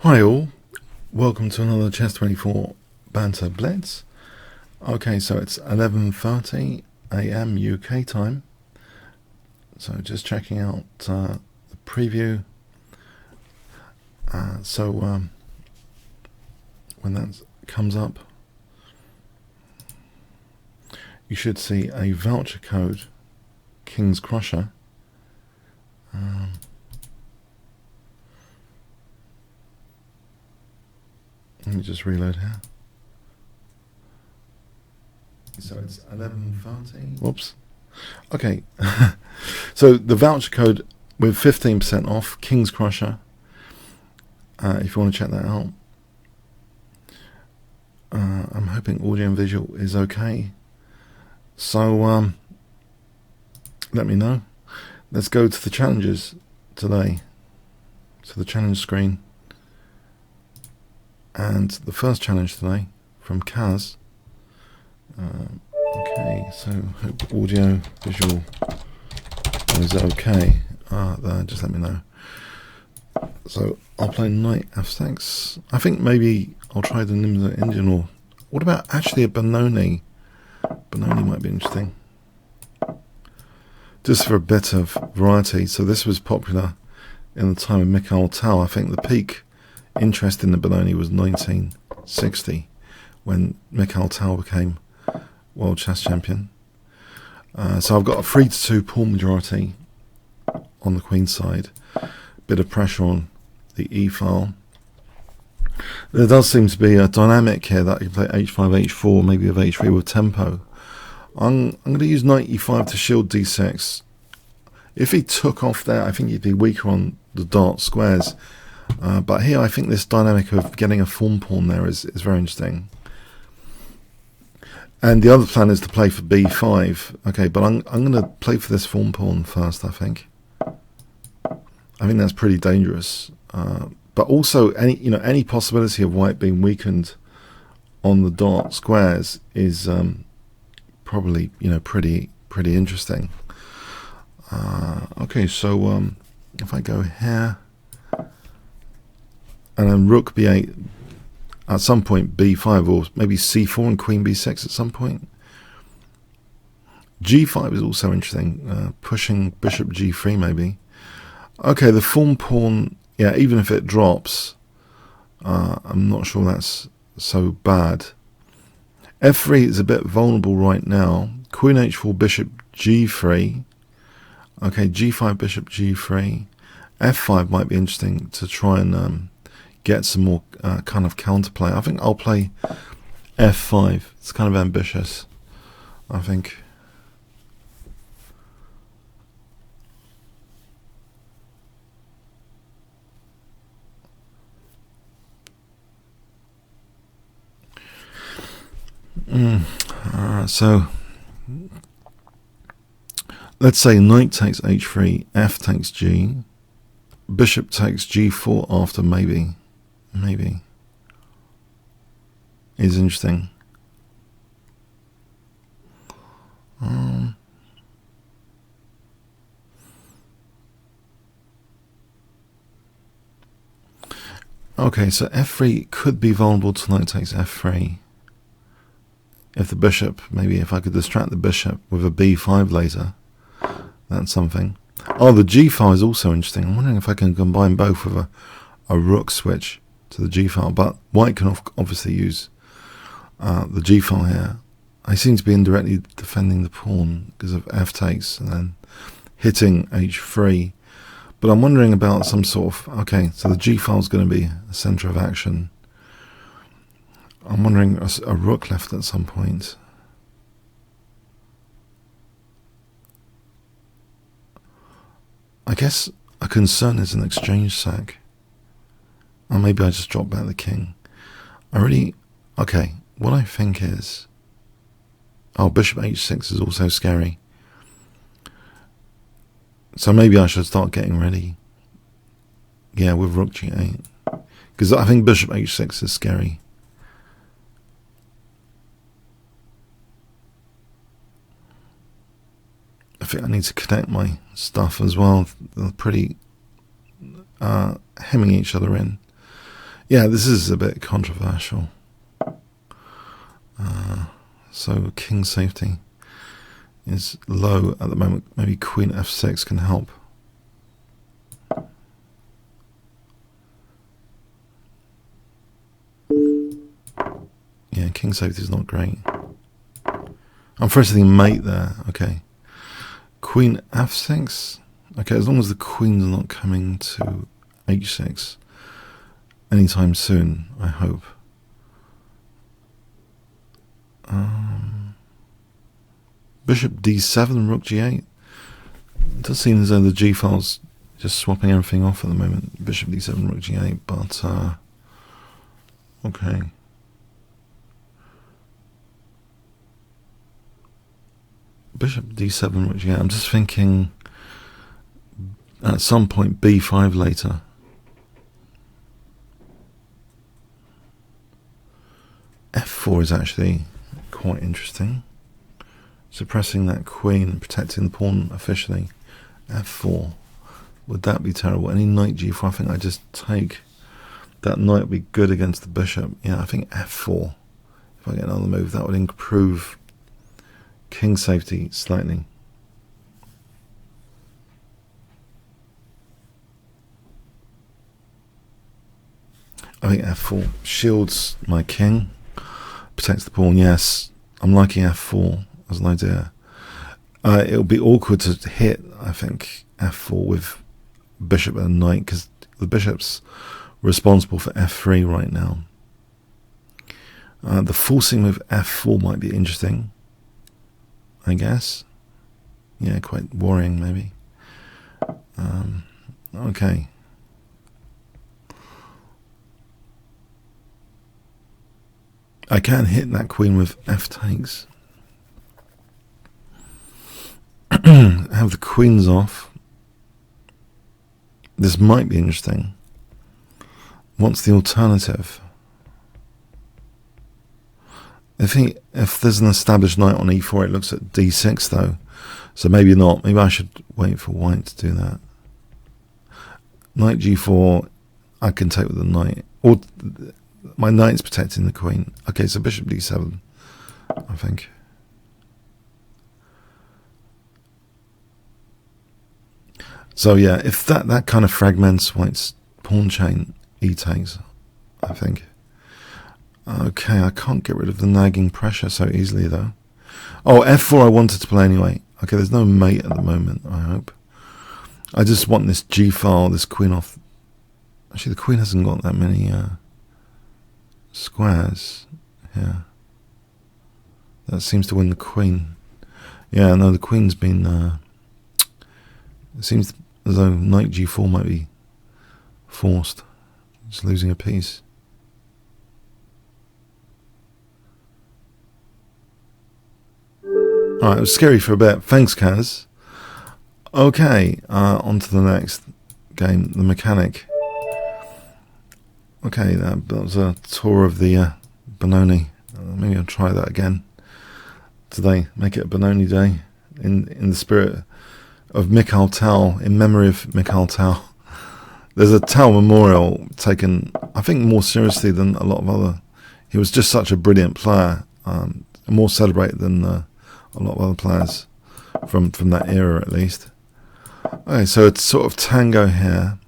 Hi all, welcome to another chess24 Banter Blitz. Okay, so it's 11:30 AM UK time. So just checking out the preview. When that comes up, you should see a voucher code, Kingscrusher. Let me just reload here. So it's 11:30. Whoops. Okay. So the voucher code with 15% off, Kingscrusher. If you want to check that out. I'm hoping audio and visual is okay. So let me know. Let's go to the challenges today. So the challenge screen. And the first challenge today from Kaz. Okay, so hope audio, visual is okay. There, just let me know. So I'll play knight f6. I think maybe I'll try the Nimza Indian, or what about actually a Benoni? Benoni might be interesting. Just for a bit of variety. So this was popular in the time of Mikhail Tal. I think the peak interest in the Benoni was 1960 when Mikhail Tal became world chess champion. So I've got a 3-2 pawn majority on the queen side. Bit of pressure on the e file. There does seem to be a dynamic here that you play h5, h4, maybe with h3 with tempo. I'm going to use knight e5 to shield d6. If he took off there, I think he'd be weaker on the dart squares. But here I think this dynamic of getting a form pawn there is very interesting. And the other plan is to play for b5. Okay, but I'm going to play for this form pawn first, I think. I think that's pretty dangerous. But also any possibility of white being weakened on the dart squares is probably pretty interesting. Okay, so if I go here and then rook b8 at some point, b5, or maybe c4 and queen b6 at some point. g5 is also interesting, pushing bishop g3 maybe. Okay, the form pawn, yeah, even if it drops, I'm not sure that's so bad. f3 is a bit vulnerable right now. Queen h4, bishop g3. Okay, g5, bishop g3. f5 might be interesting to try and get some more kind of counterplay. I think I'll play f5. It's kind of ambitious, I think. So let's say knight takes h3, f takes g, bishop takes g4 after maybe is interesting. Okay, so f3 could be vulnerable to knight takes f3. If the bishop, maybe if I could distract the bishop with a b5 later, that's something. Oh, the g file is also interesting. I'm wondering if I can combine both with a rook switch to the g file, but white can obviously use the g file here. I seem to be indirectly defending the pawn because of f takes and then hitting h3. But I'm wondering about some sort of, okay, so the g file is going to be a center of action. I'm wondering a rook left at some point. I guess a concern is an exchange sack. Or maybe I just drop back the king. Okay, what I think is, bishop h6 is also scary. So maybe I should start getting ready. Yeah, with rook g8. Because I think bishop h6 is scary. I think I need to connect my stuff as well. They're pretty hemming each other in. Yeah, this is a bit controversial. So king safety is low at the moment. Maybe queen f6 can help. Yeah, king safety is not great. I'm first thinking mate there. Okay. Queen f6. Okay, as long as the queen's not coming to h6 anytime soon, I hope. Bishop d7, rook g8. It does seem as though the g file's just swapping everything off at the moment. Bishop d7, rook g8, but okay. Bishop d7, rook g8. I'm just thinking at some point b5 later. f4 is actually quite interesting. Suppressing that queen and protecting the pawn officially. f4. Would that be terrible? Any knight g4, I think I just take. That knight would be good against the bishop. Yeah, I think f4. If I get another move, that would improve king safety slightly. I think f4 shields my king, protects the pawn. Yes, I'm liking f4 as an idea. It'll be awkward to hit, I think, f4 with bishop and knight, because the bishop's responsible for f3 right now. The forcing with f4 might be interesting, I guess. Yeah, quite worrying maybe. Okay. I can hit that queen with f takes. Have the queens off. This might be interesting. What's the alternative? I think if there's an established knight on e4, it looks at d6 though. So maybe not. Maybe I should wait for white to do that. Knight g4, I can take with the knight. Or my knight's protecting the queen. Okay, so bishop d7, I think. So yeah, if that kind of fragments white's pawn chain, e takes, I think. Okay, I can't get rid of the nagging pressure so easily though. Oh, f4 I wanted to play anyway. Okay, there's no mate at the moment, I hope. I just want this g file, this queen off. Actually, the queen hasn't got that many squares here. That seems to win the queen. Yeah, no, the queen's been... it seems as though knight g4 might be forced. It's losing a piece. Alright, it was scary for a bit. Thanks, Kaz. Okay, on to the next game, the mechanic. Okay, that was a tour of the Benoni. Maybe I'll try that again today. Make it a Benoni day in the spirit of Mikhail Tal, in memory of Mikhail Tal. There's a Tal memorial taken, I think, more seriously than a lot of other. He was just such a brilliant player, more celebrated than a lot of other players from that era, at least. Okay, so it's sort of tango here.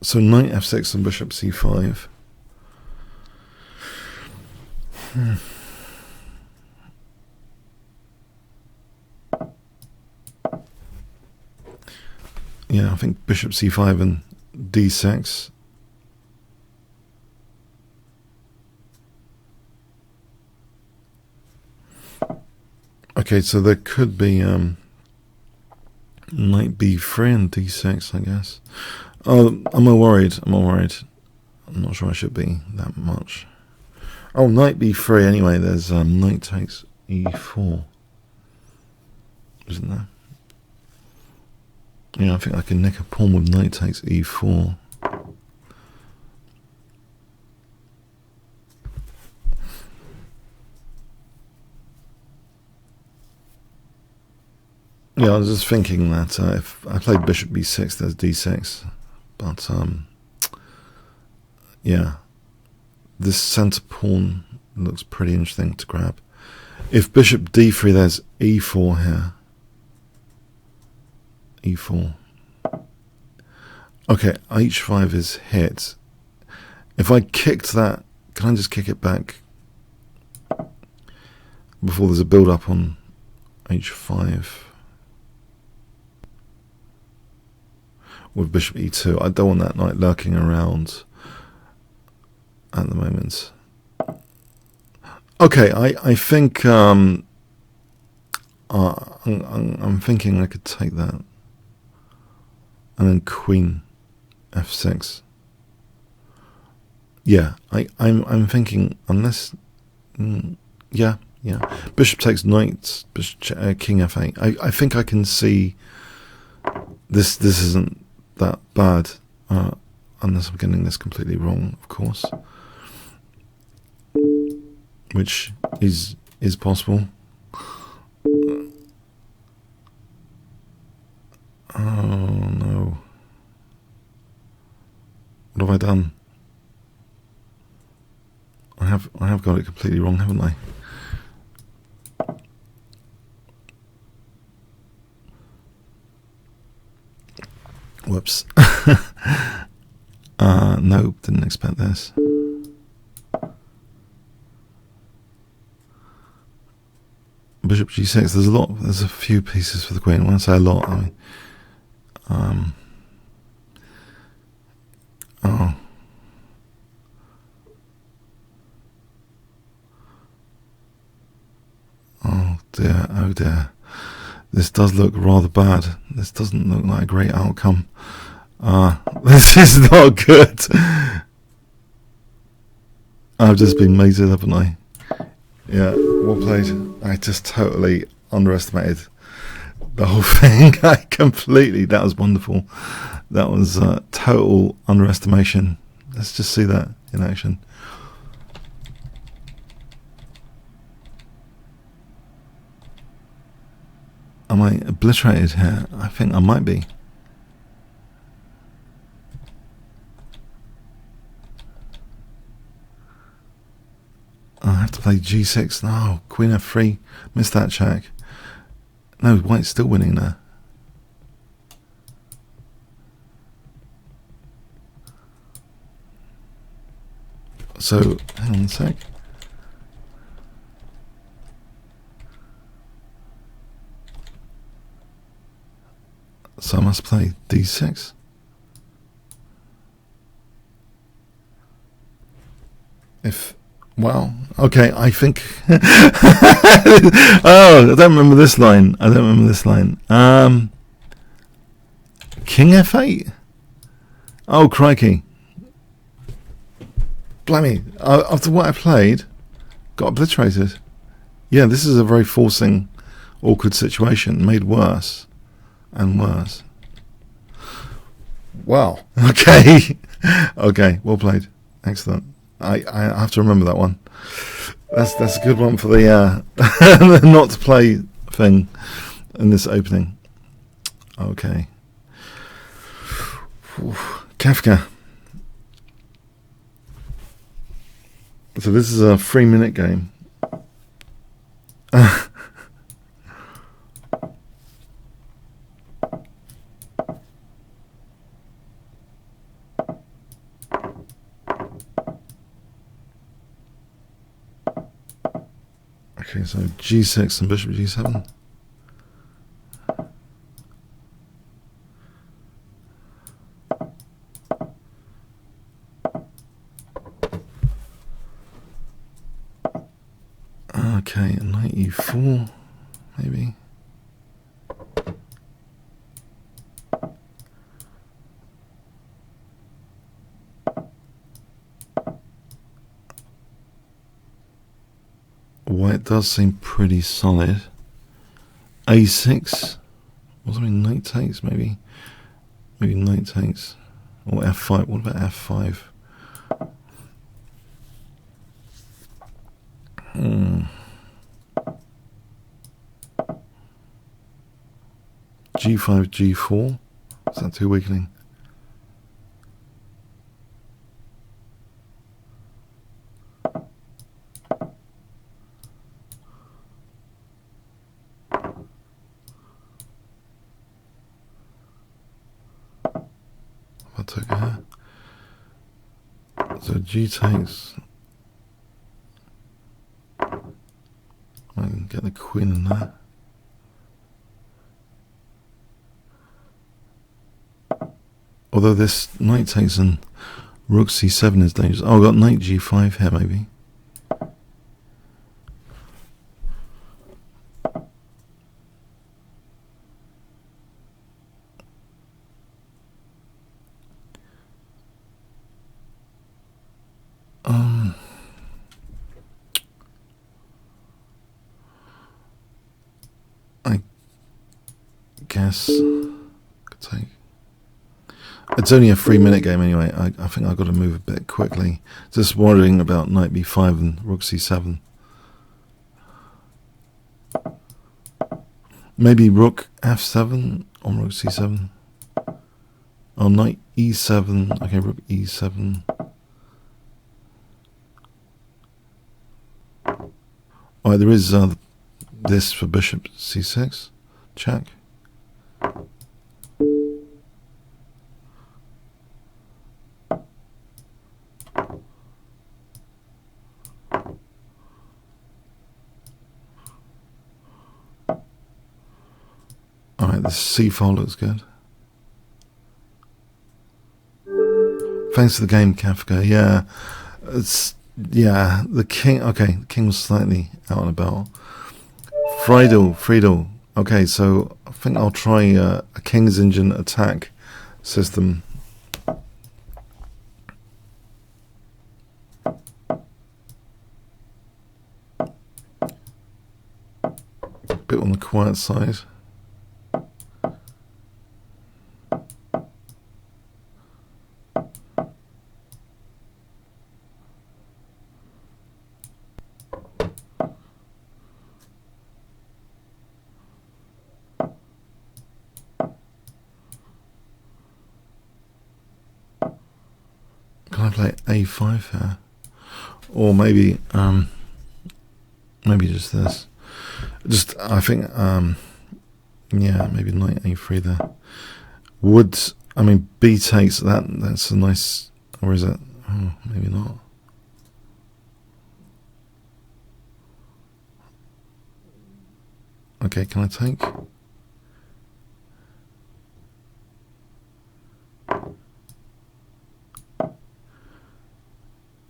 So knight f6 and bishop c5. Yeah, I think bishop c5 and d6. Okay, so there could be knight b3 and d6, I guess. Oh, am I worried? I'm not sure I should be that much. Oh, knight b3 anyway. There's knight takes e4, isn't there? Yeah, I think I can nick a pawn with knight takes e4. Yeah, I was just thinking that if I played bishop b6, there's d6, but yeah, this center pawn looks pretty interesting to grab. If bishop d3, there's e4 here. e4. Okay, h5 is hit. If I kicked that, can I just kick it back before there's a build-up on h5 with bishop e2? I don't want that knight lurking around at the moment. Okay, I think I'm thinking I could take that and then queen f6. Yeah, I'm thinking unless yeah, bishop takes knight, king f8. I think I can see this isn't that bad, unless I'm getting this completely wrong, of course, which is possible. Oh no, what have I done? I have got it completely wrong, haven't I? Whoops. No, didn't expect this. Bishop g6. There's a few pieces for the queen. When I say a lot, I mean oh dear, this does look rather bad. This doesn't look like a great outcome. This is not good. I've just been mated, haven't I? Yeah, well played. I just totally underestimated the whole thing. That was wonderful. That was total underestimation. Let's just see that in action. Am I obliterated here? I think I might be. I have to play g6. No, queen f3. Missed that check. No, white's still winning there. So, hang on a sec. So I must play d6. Well, okay, I think oh, I don't remember this line. King f8. Oh crikey. Blimey. After what I played, got obliterated. Yeah, this is a very forcing, awkward situation, made worse and worse. Wow. Okay. Okay, well played. Excellent. I have to remember that one. That's a good one for the not to play thing in this opening. Okay. Kafka. So this is a 3-minute game. Okay, so g6 and bishop g7. Okay, knight e4, maybe. White does seem pretty solid. a6. What's I mean? Knight takes, maybe. Maybe knight takes. Or f5. What about f5? G5, G4. Is that too weakening? I took here. So G takes. I can get the queen in there. Although this knight takes and rook c7 is dangerous. Oh, I've got knight g5 here maybe. I guess could take. It's only a 3-minute game anyway. I think I've got to move a bit quickly. Just worrying about knight b5 and rook c7. Maybe rook f7 on rook c7. Oh, knight e7. Okay, rook e7. Alright, there is this for bishop c6. Check. Alright, the c4 looks good. Thanks for the game, Kafka. Yeah, the king. Okay, the king was slightly out and about. Friedel. Okay, so I think I'll try a King's Engine attack system. Bit on the quiet side. Can I play a5 here? Or maybe just this. I think yeah, maybe knight a3 there. B takes that's a nice, or is it? Oh, maybe not. Okay, can I take?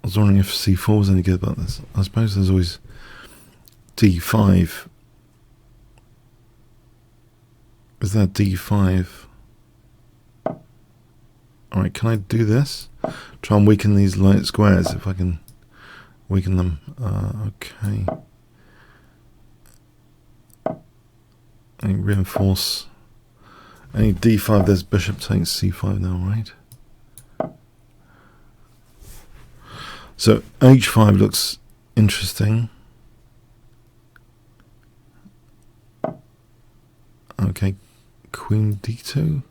I was wondering if c4 was any good about this. I suppose there's always d5. Is that d5? Alright, can I do this? Try and weaken these light squares if I can weaken them. Okay. I reinforce. Any d5, there's bishop takes c5 now, right? So h5 looks interesting. Okay, queen d2.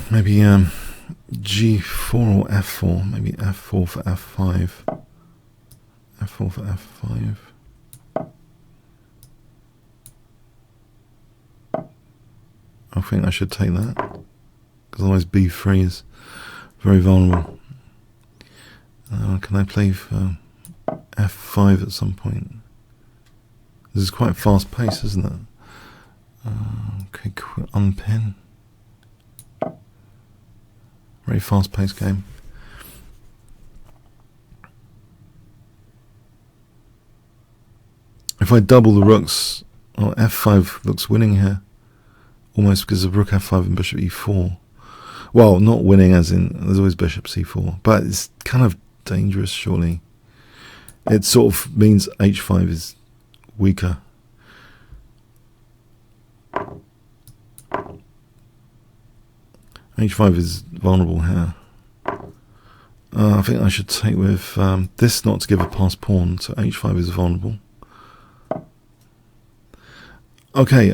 Maybe g4 or f4. Maybe f4 for f5. f4 for f5. I think I should take that, because otherwise b3 is very vulnerable. Can I play for f5 at some point? This is quite fast pace, isn't it? Okay, unpin. Very fast paced game. If I double the rooks, f5 looks winning here. Almost because of rook f5 and bishop e4. Well, not winning as in, there's always bishop c4. But it's kind of dangerous, surely. It sort of means h5 is weaker. h5 is vulnerable here. I think I should take with this not to give a passed pawn, so h5 is vulnerable. Okay,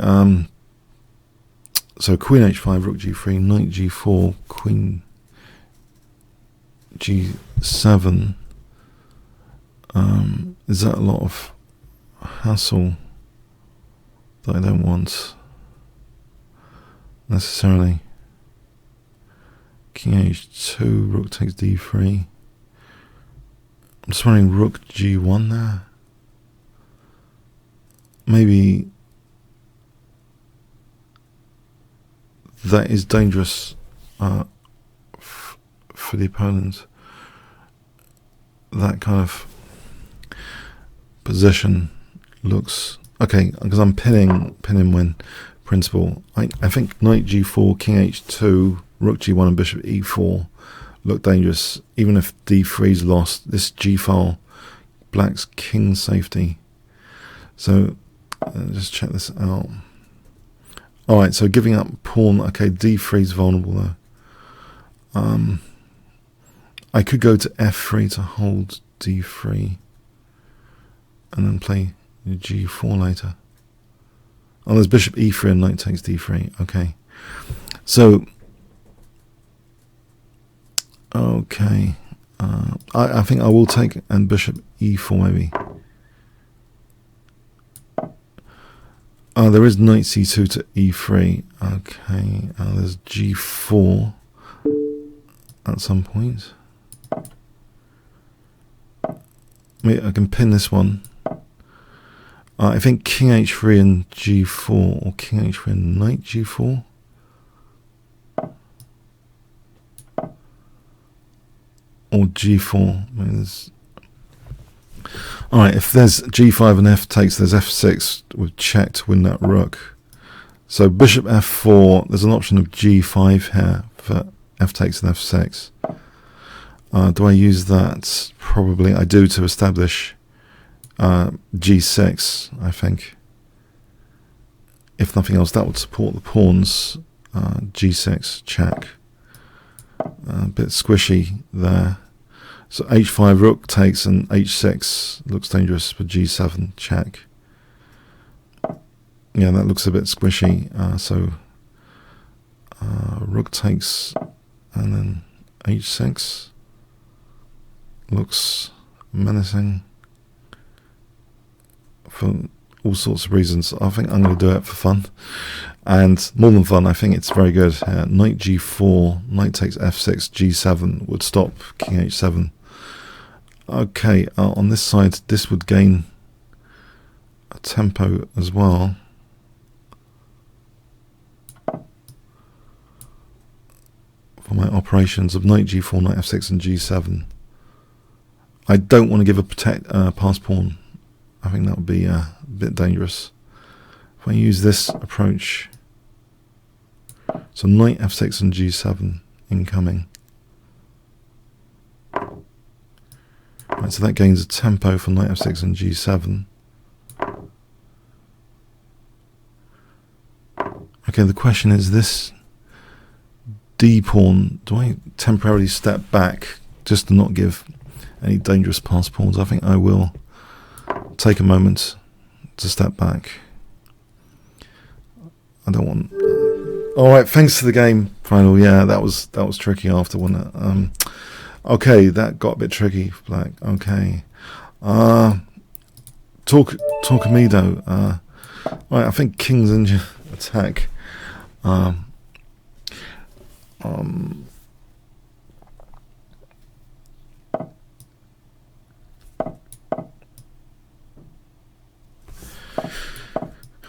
so queen h5, rook g3, knight g4, queen g7. Is that a lot of hassle that I don't want necessarily? King h2, rook takes d3. I'm just wondering rook g1 there. Maybe that is dangerous for the opponent. That kind of position looks okay because I'm pinning when principle. I think knight g4, king h2, rook g1 and bishop e4 look dangerous. Even if d3 is lost, this g file black's king safety. So just check this out. Alright, so giving up pawn. Okay, d3 is vulnerable though. I could go to f3 to hold d3 and then play g4 later. Oh, there's bishop e3 and knight takes d3. Okay, so okay, I think I will take and bishop e4 maybe. There is knight c2 to e3. Okay, there's g4 at some point. Maybe I can pin this one. I think king h3 and g4, or king h3 and knight g4. Or g4. I mean, alright, if there's g5 and f takes, there's f6 with check to win that rook. So bishop f4, there's an option of g5 here for f takes and f6. Do I use that? Probably I do, to establish g6, I think. If nothing else, that would support the pawns. G6, check. A bit squishy there. So h5 rook takes and h6 looks dangerous for g7, check. Yeah, that looks a bit squishy. So rook takes and then h6 looks menacing for all sorts of reasons. I think I'm going to do it for fun, and more than fun, I think it's very good. Knight g4, knight takes f6, g7 would stop king h7. Okay, on this side, this would gain a tempo as well. For my operations of knight g4, knight f6 and g7. I don't want to give a pass pawn. I think that would be a bit dangerous. If I use this approach, so knight f6 and g7 incoming. Right, so that gains a tempo for knight f6 and g7. Okay, the question is this d pawn. Do I temporarily step back just to not give any dangerous pass pawns? I think I will take a moment to step back. I don't want. All right, thanks to the game final. Yeah, that was tricky after, wasn't it? Okay, that got a bit tricky for black. Okay, Torquemido. Right, I think King's Ninja attack.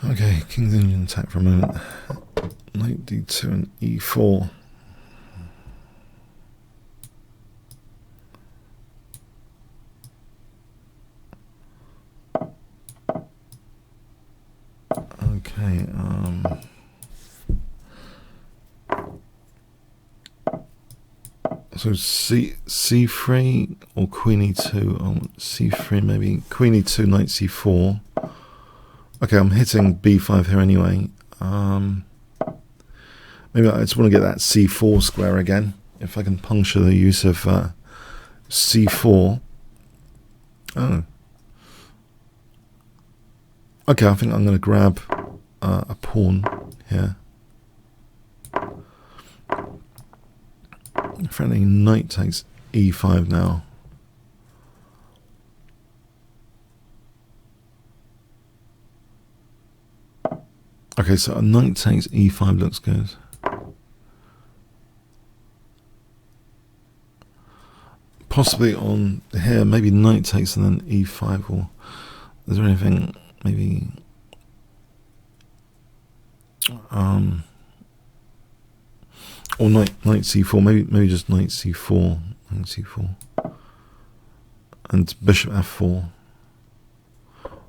Okay, King's Indian attack for a moment. Knight d2 and e4. Okay, so c3 or queen e2. C3 maybe. Queen e2, knight c4. Okay, I'm hitting b5 here anyway. Maybe I just want to get that c4 square again. If I can puncture the use of c4. Oh. Okay, I think I'm going to grab a pawn here. Friendly knight takes e5 now. Okay, so a knight takes e5 looks good. Possibly on here, maybe knight takes and then e5, or is there anything maybe or knight c4, maybe just knight c4, and bishop f4.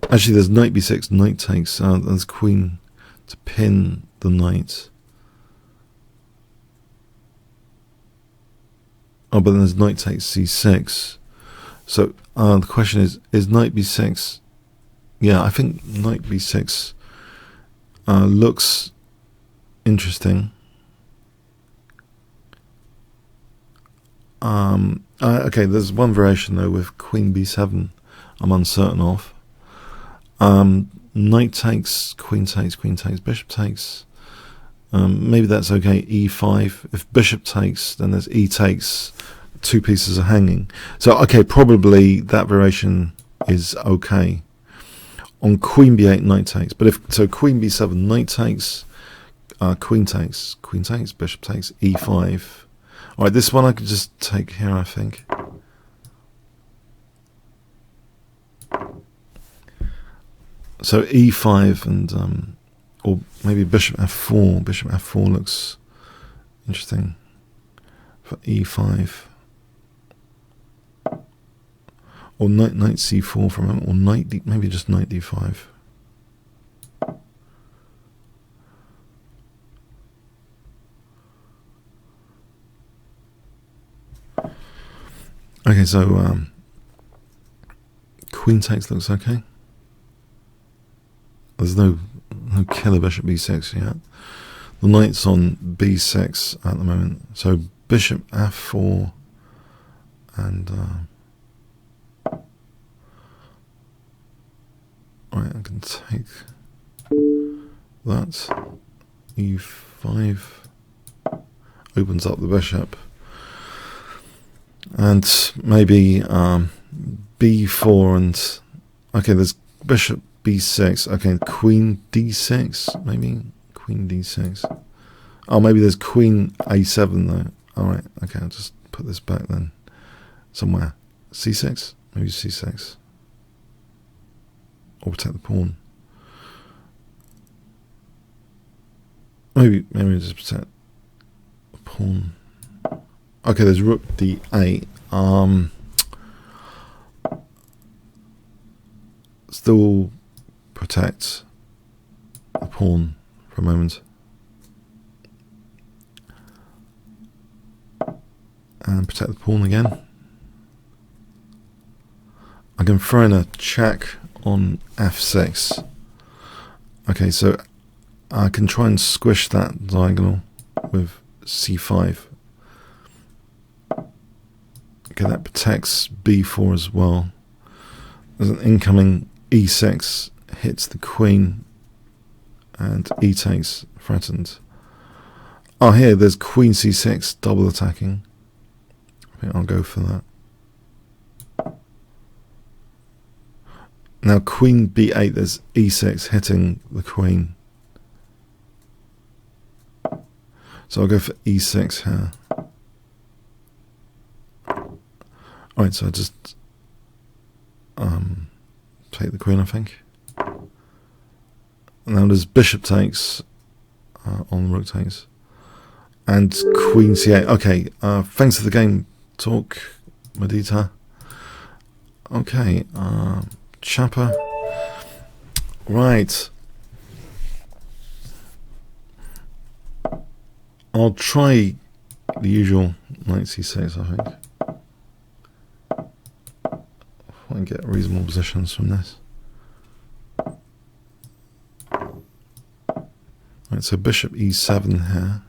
Actually, there's knight b6, knight takes, there's queen to pin the knight. Oh, but then there's knight takes c6. So the question is knight b6? Yeah, I think knight b6 looks interesting. Okay, there's one variation though with queen b7 I'm uncertain of. Knight takes, queen takes, bishop takes. Maybe that's okay, e5. If bishop takes, then there's e takes, two pieces are hanging. So, okay, probably that variation is okay. On queen b8, knight takes. But if, so queen b7, knight takes, queen takes, bishop takes, e5. Alright, this one I could just take here, I think. So e5 and or maybe bishop f4. Bishop f4 looks interesting for e5. Or knight c4 for a moment, or knight d, maybe just knight d5. Okay, so queen takes looks okay. There's no killer bishop b6 yet. The knight's on b6 at the moment. So bishop f4 and right, I can take that. e5 opens up the bishop. And maybe b4 and okay, there's bishop b6. Okay, queen d6, maybe queen d6. Oh, maybe there's queen a7 though. All right, okay, I'll just put this back then somewhere. c6, maybe c6, or protect the pawn. Maybe just protect the pawn. Okay, there's rook d8. Still protect the pawn for a moment. And protect the pawn again. I can throw in a check on f6. Okay, so I can try and squish that diagonal with c5. Okay, that protects b4 as well. There's an incoming e6, hits the queen, and e takes threatened. Oh, here there's queen c6, double attacking. I think I'll go for that. Now queen b8, there's e6 hitting the queen. So I'll go for e6 here. Alright, so I just take the queen, I think. Now there's bishop takes on rook takes. And queen c8. Okay, thanks for the game talk, Medita. Okay, Chapper. Right. I'll try the usual knight c6, I think. I can get reasonable positions from this. Right, so bishop e7 here.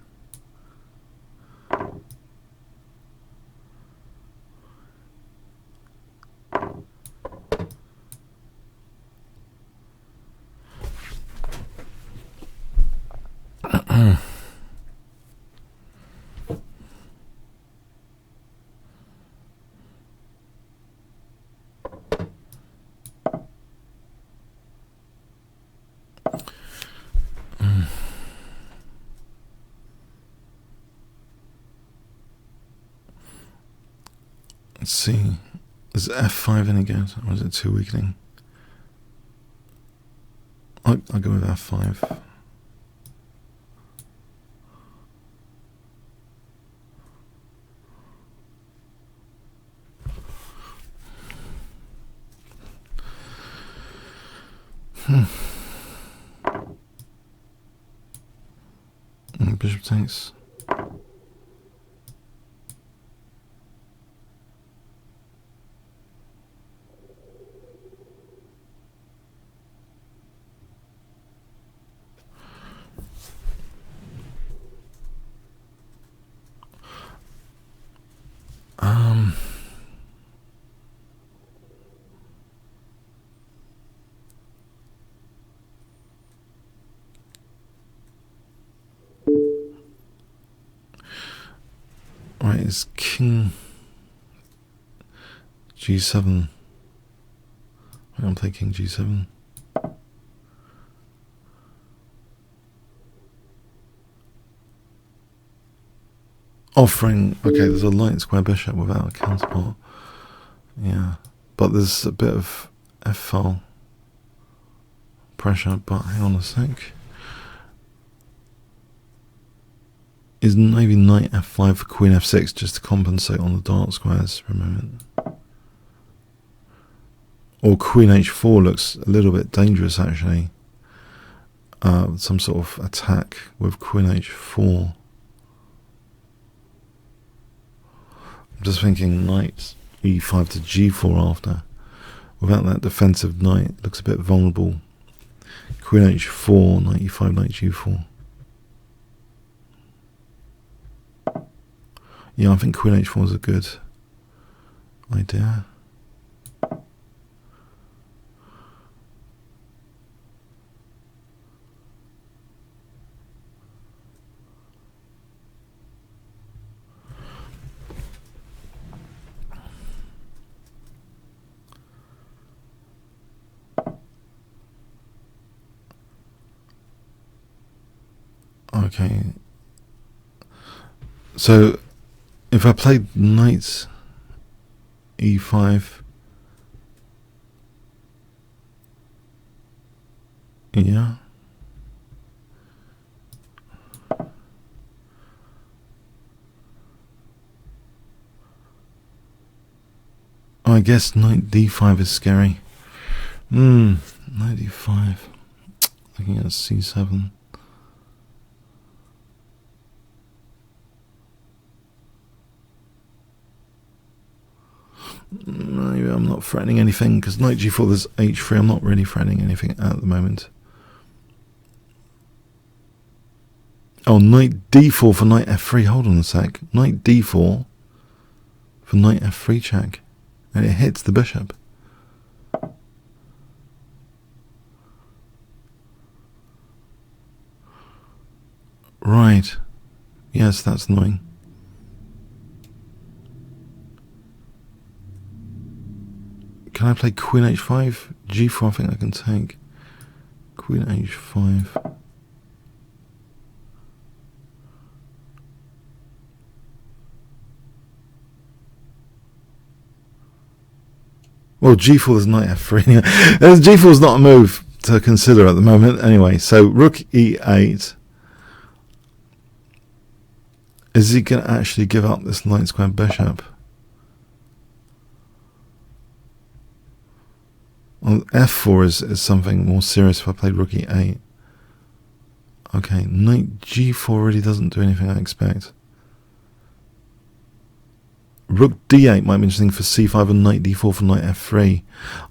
Let's see. Is f5 any good, or is it too weakening? I'll go with f5. Bishop takes. Right, it's King G7. I'm playing King G7. Offering, okay, there's a light square bishop without a counterpart. Yeah, but there's a bit of f-file pressure, but hang on a sec. Is maybe knight f5 for queen f6 just to compensate on the dark squares for a moment? Or queen h4 looks a little bit dangerous actually. Some sort of attack with queen h4. I'm just thinking knight e5 to g4 after. Without that defensive knight, it looks a bit vulnerable. Queen h4, knight e5, knight g4. Yeah, I think queen h4 is a good idea. Okay. So if I played knight e5, yeah. I guess knight d5 is scary. Knight d5. Looking at c7. Maybe I'm not threatening anything because knight g4, there's h3. I'm not really threatening anything at the moment. Oh, knight d4 for knight f3. Hold on a sec. Knight d4 for knight f3 check. And it hits the bishop. Right. Yes, that's annoying. Can I play queen h5? g4 I think I can take. Queen h5. Well, g4 there's knight f3. G4 is not a move to consider at the moment. Anyway, so rook e8. Is he going to actually give up this light square bishop? Well, f4 is something more serious if I played rook e8. Okay, knight g4 really doesn't do anything I expect. Rook d8 might be interesting for c5 and knight d4 for knight f3.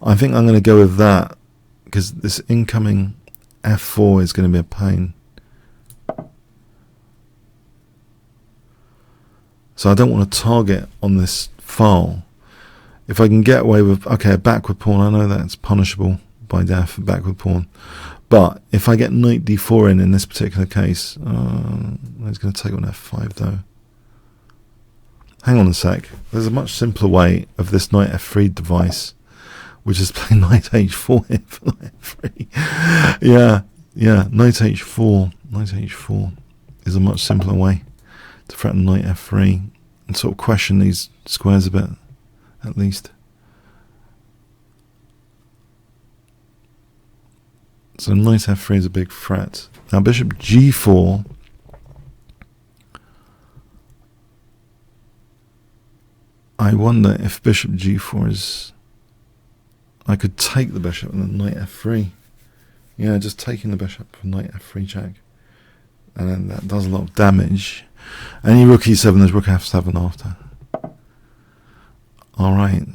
I think I'm going to go with that because this incoming f4 is going to be a pain. So I don't want to target on this file. If I can get away with, okay, a backward pawn, I know that's punishable by death, a backward pawn. But if I get knight d4 in this particular case, he's going to take on f5 though. Hang on a sec. There's a much simpler way of this knight f3 device, which is play knight h4 here for knight f3. yeah, knight h4. Knight h4 is a much simpler way to threaten knight f3 and sort of question these squares a bit, at least. So knight f3 is a big threat. Now bishop g4. I wonder if bishop g4 is... I could take the bishop and then knight f3. Yeah, just taking the bishop for knight f3 check. And then that does a lot of damage. Any rook e7, there's rook f7 after. Alright.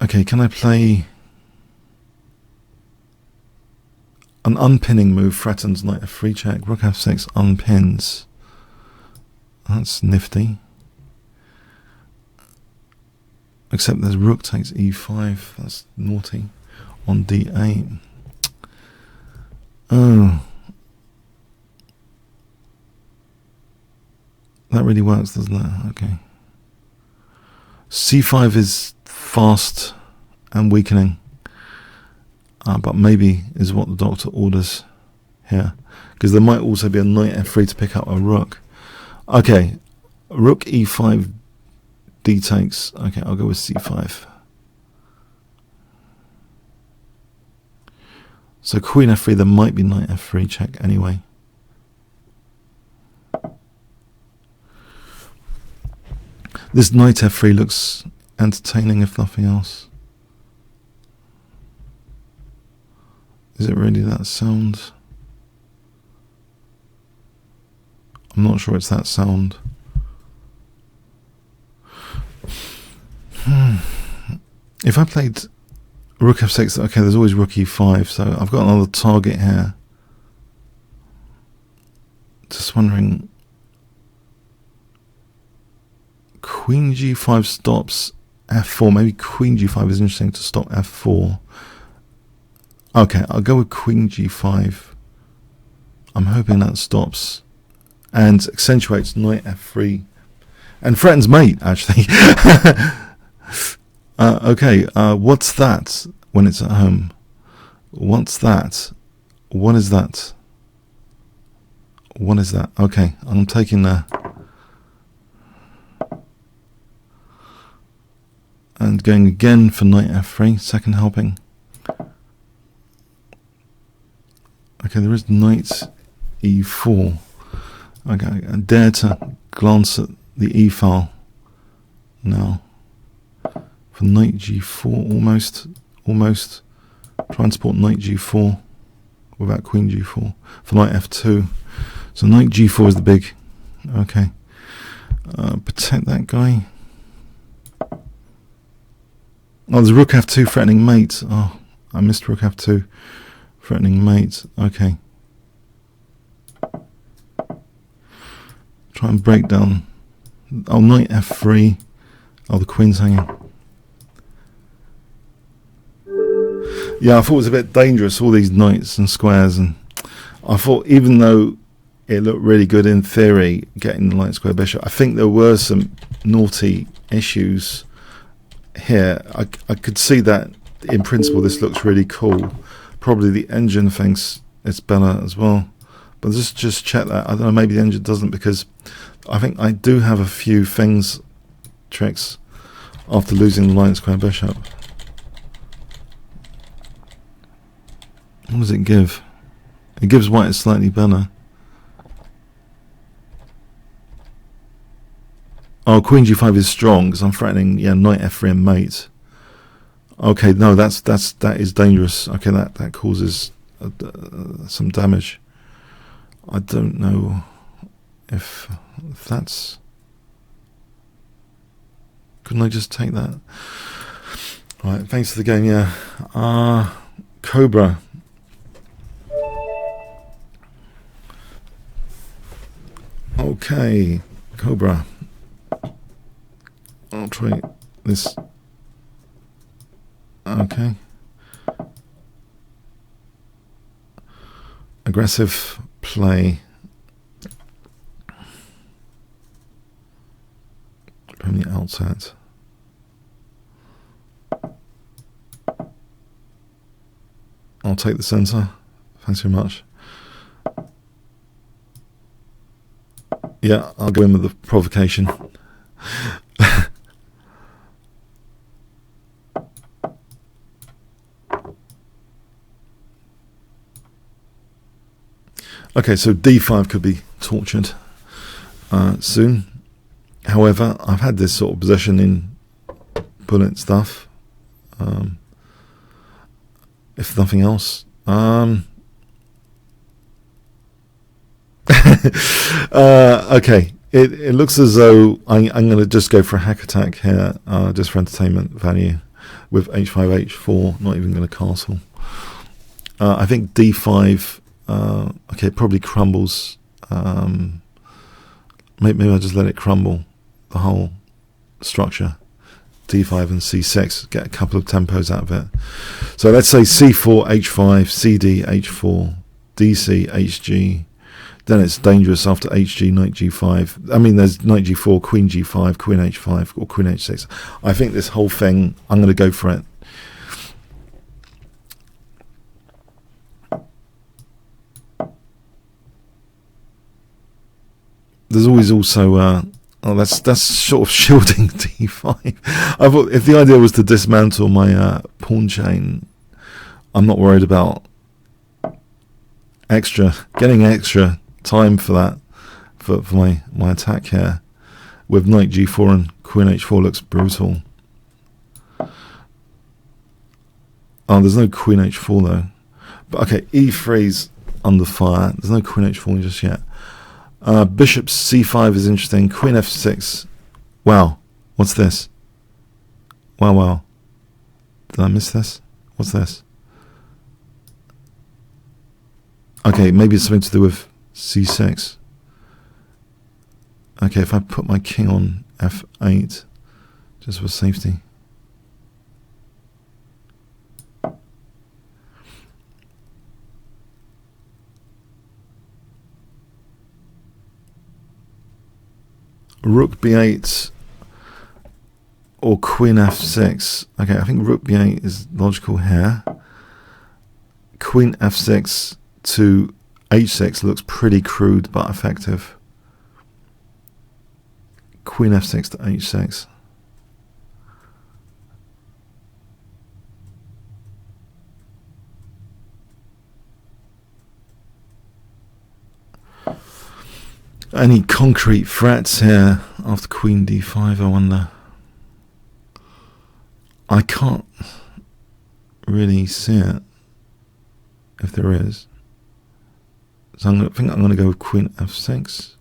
Okay, can I play... An unpinning move threatens knight f3 check. Rook f6 unpins. That's nifty. Except there's rook takes e5. That's naughty. On d8. Oh. That really works, doesn't it? Okay. c5 is fast and weakening. But maybe is what the doctor orders here. Because there might also be a knight f3 to pick up a rook. Okay. Rook e5 d takes. Okay, I'll go with c5. So queen f3, there might be knight f3 check anyway. This knight f3 looks entertaining if nothing else. Is it really that sound? I'm not sure it's that sound. If I played rook f6, okay, there's always rook e5, so I've got another target here. Just wondering... Queen g5 stops f4. Maybe queen g5 is interesting to stop f4. Okay, I'll go with queen g5. I'm hoping that stops and accentuates knight f3 and threatens mate, actually. Okay, what's that when it's at home? What's that? What is that? What is that? Okay, I'm taking the... And going again for knight f3, second helping. Okay, there is knight e4. Okay, I dare to glance at the e file now. For knight g4, almost. Try and support knight g4 without queen g4. For knight f2. So knight g4 is the big. Okay. Protect that guy. Oh, there's rook f2 threatening mate. Oh, I missed rook f2 threatening mate. Okay. Try and break down. Oh, knight f3. Oh, the queen's hanging. Yeah, I thought it was a bit dangerous, all these knights and squares, and I thought even though it looked really good in theory, getting the light square bishop, I think there were some naughty issues here. I could see that in principle this looks really cool. Probably the engine thinks it's better as well, but just check that. I don't know, maybe the engine doesn't, because I think I do have a few tricks after losing the light square bishop. What does it give? It gives white slightly better. Oh, queen g5 is strong because I'm threatening, yeah, knight f3 and mate. Okay, no, that is dangerous. Okay, that causes some damage. I don't know if that's... Couldn't I just take that? Right, thanks for the game, yeah. Cobra. Okay, Cobra. I'll try this. Okay. aggressive play. From the outset. I'll take the center. Thanks very much. Yeah, I'll go in with the provocation. Okay, so d5 could be tortured soon. However, I've had this sort of position in bullet stuff. If nothing else. Okay, it looks as though I'm going to just go for a hack attack here, just for entertainment value, with h5, h4, not even going to castle. I think d5, okay, probably crumbles. Maybe I'll just let it crumble, the whole structure. d5 and c6, get a couple of tempos out of it. So let's say c4, h5, cd, h4, dc, hg. Then it's dangerous after hg, knight g5. I mean, there's knight g4, queen g5, queen h5, or queen h6. I think this whole thing, I'm going to go for it. There's always also, oh, that's sort of shielding d5. I thought if the idea was to dismantle my pawn chain, I'm not worried about getting extra time for that, for my attack here. With knight g4 and queen h4 looks brutal. Oh, there's no queen h4 though. But okay, e3's under fire. There's no queen h4 just yet. Bishop c5 is interesting. Queen f6. Wow, what's this? Wow. Did I miss this? What's this? Okay, maybe it's something to do with c6. Okay, if I put my king on f8, just for safety. Rook b8 or queen f6. Okay, I think rook b8 is logical here. Queen f6 to h6 looks pretty crude but effective. Queen f6 to h6. Any concrete threats here after queen d5, I wonder? I can't really see it, if there is. So I think I'm going to go with queen f6.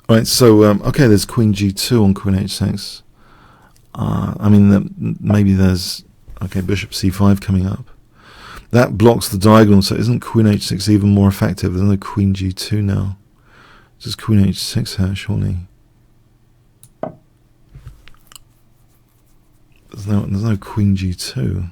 Right, so okay, there's queen g2 on queen h6. I mean, maybe there's, okay, bishop c5 coming up. That blocks the diagonal, so isn't queen h6 even more effective? There's no queen g2 now. Just queen h6 here, surely. There's no queen g2.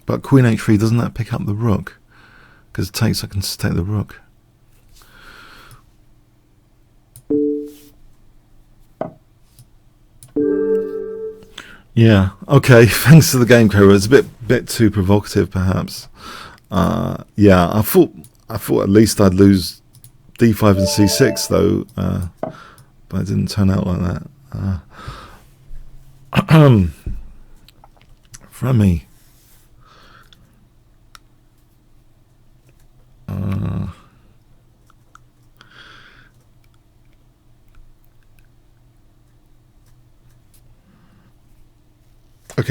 But queen h3, doesn't that pick up the rook? Because it takes, I can take the rook. Yeah, okay, thanks to the game crew. It's a bit too provocative perhaps. Yeah, I thought at least I'd lose d5 and c6 though, but it didn't turn out like that. From me.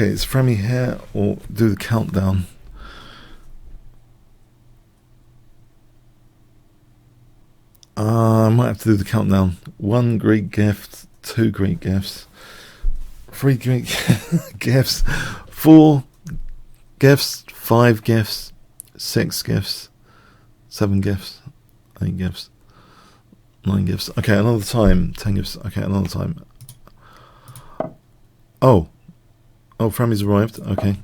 Okay, it's Fremy here, or do the countdown. I might have to do the countdown. 1 Greek gift, 2 Greek gifts, 3 Greek gifts, 4 gifts, 5 gifts, 6 gifts, 7 gifts, 8 gifts, 9 gifts. Okay, another time. 10 gifts. Okay, another time. Oh, Fremy's arrived. Okay.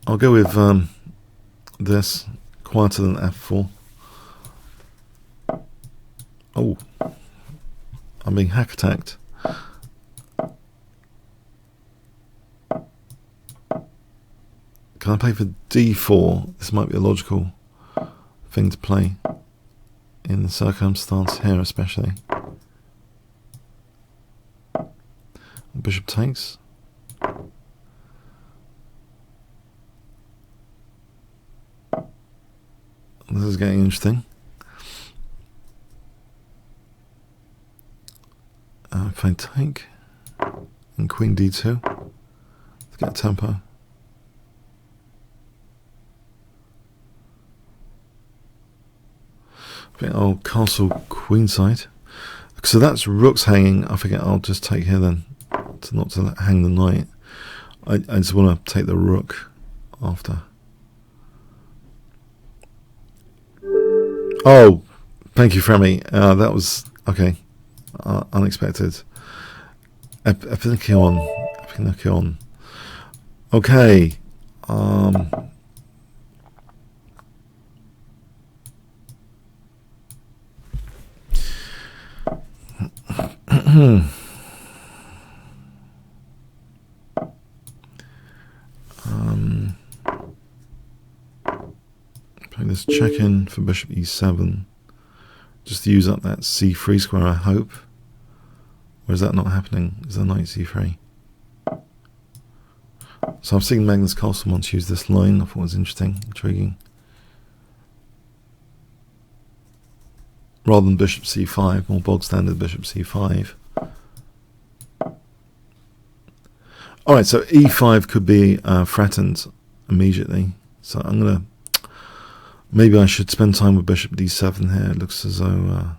I'll go with this, quieter than F4. Oh, I'm being hack attacked. Can I play for D4? This might be a logical thing to play in the circumstance here, especially. Bishop takes. This is getting interesting. If I take and Queen D2 to get tempo. I think I'll castle queenside. So that's rook's hanging. I think I'll just take here then, not to hang the knight. I just want to take the rook after. Oh, thank you, Fremy. That was okay. Unexpected. Epinicion. Okay. Playing this check in for bishop e7, just to use up that c3 square, I hope. Or is that not happening? Is there knight c3? So I've seen Magnus Carlsen once use this line. I thought it was interesting, intriguing. Rather than bishop c5, more bog standard bishop c5. Alright, so e5 could be threatened immediately. So I'm going to... Maybe I should spend time with bishop d7 here. It looks as though...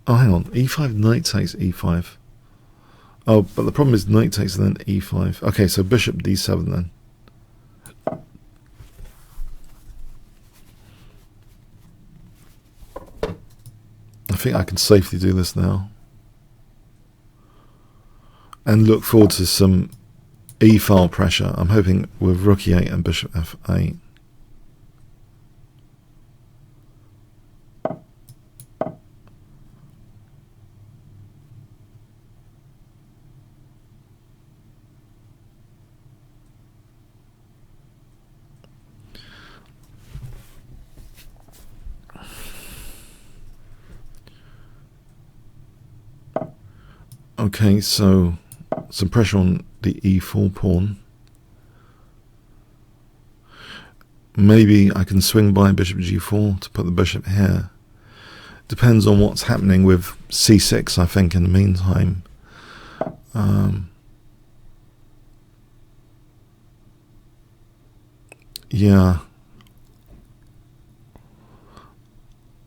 oh, hang on. e5, knight takes e5. Oh, but the problem is knight takes and then e5. Okay, so bishop d7 then. I think I can safely do this now. And look forward to some e-file pressure. I'm hoping with rook e8 and bishop f8. Okay, so some pressure on the e4 pawn. Maybe I can swing by bishop g4 to put the bishop here. Depends on what's happening with c6, I think, in the meantime. Yeah.